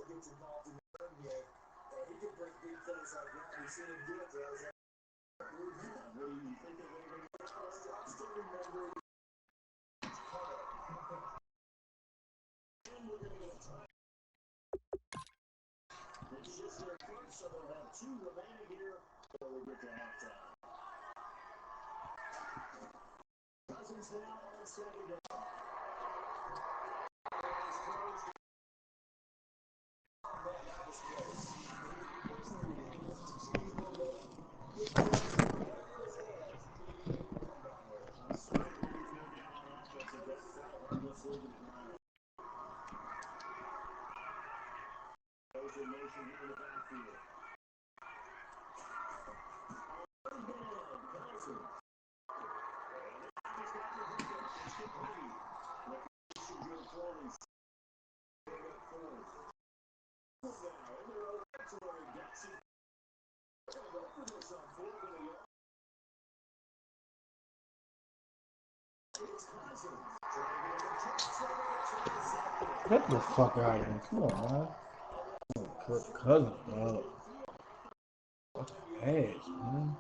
[SPEAKER 8] Gets involved in the third game, he can break big plays like that. We've seen him do it.
[SPEAKER 7] Get the fuck out of here. Come on, man. Cousin, bro. Fucking ass, man.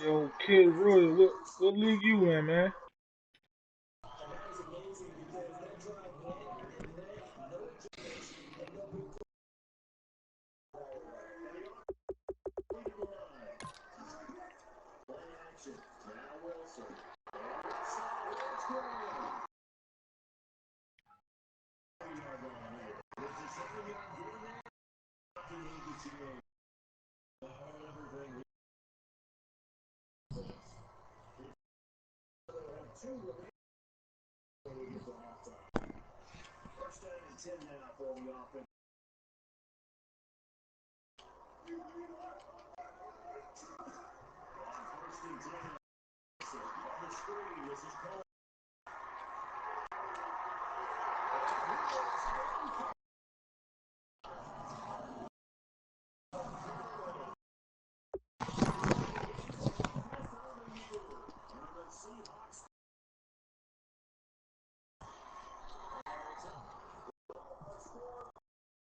[SPEAKER 1] Yo, Kid Roy, what league you in, man?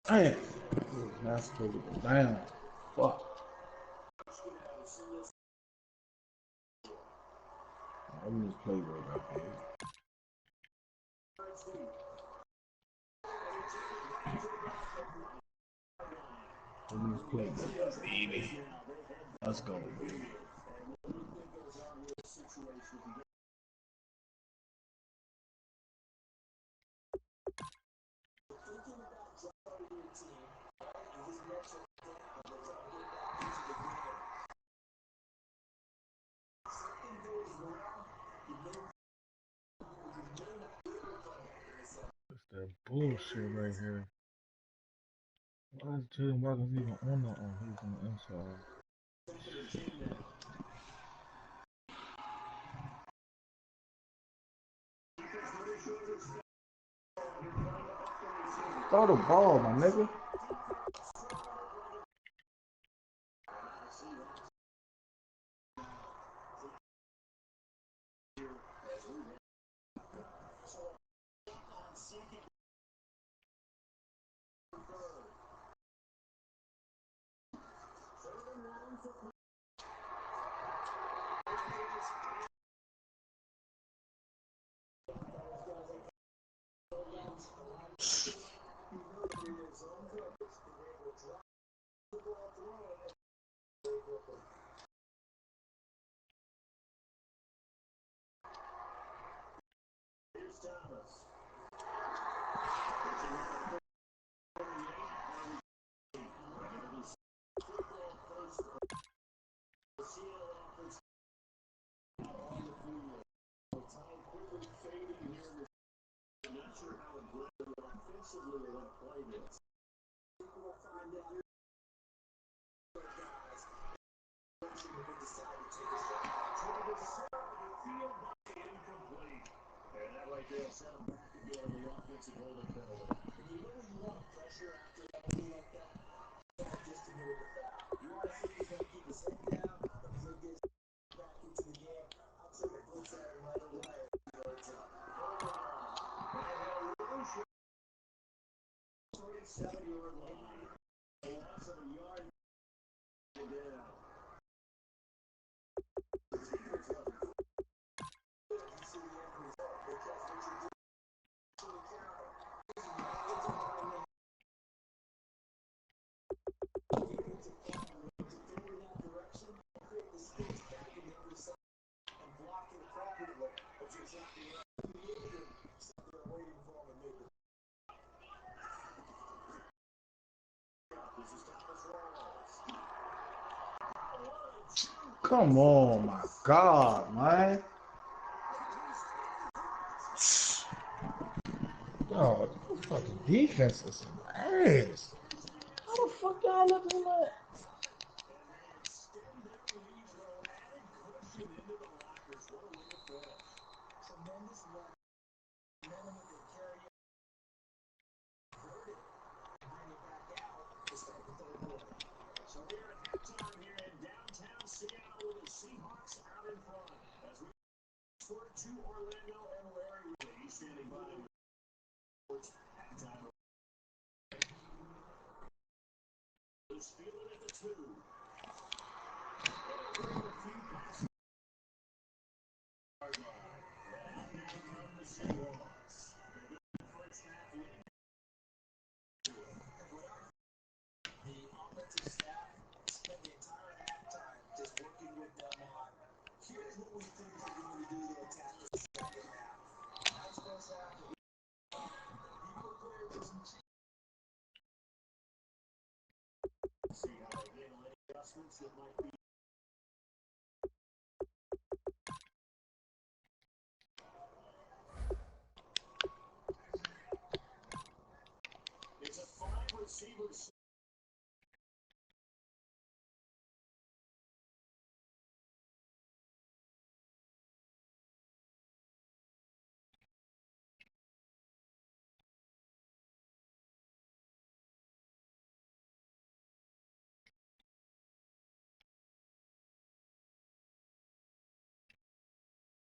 [SPEAKER 7] Damn. Not supposed to go down. Fuck. Let me just play real back here. Let me just play real baby. Let's go, baby.
[SPEAKER 1] It's that bullshit right here. Why is Jalen Watkins even on the he's on the inside?
[SPEAKER 7] Throw the ball, my nigga. Come on, my God, man. Yo, the fucking defense is ass. How the fuck y'all looking like?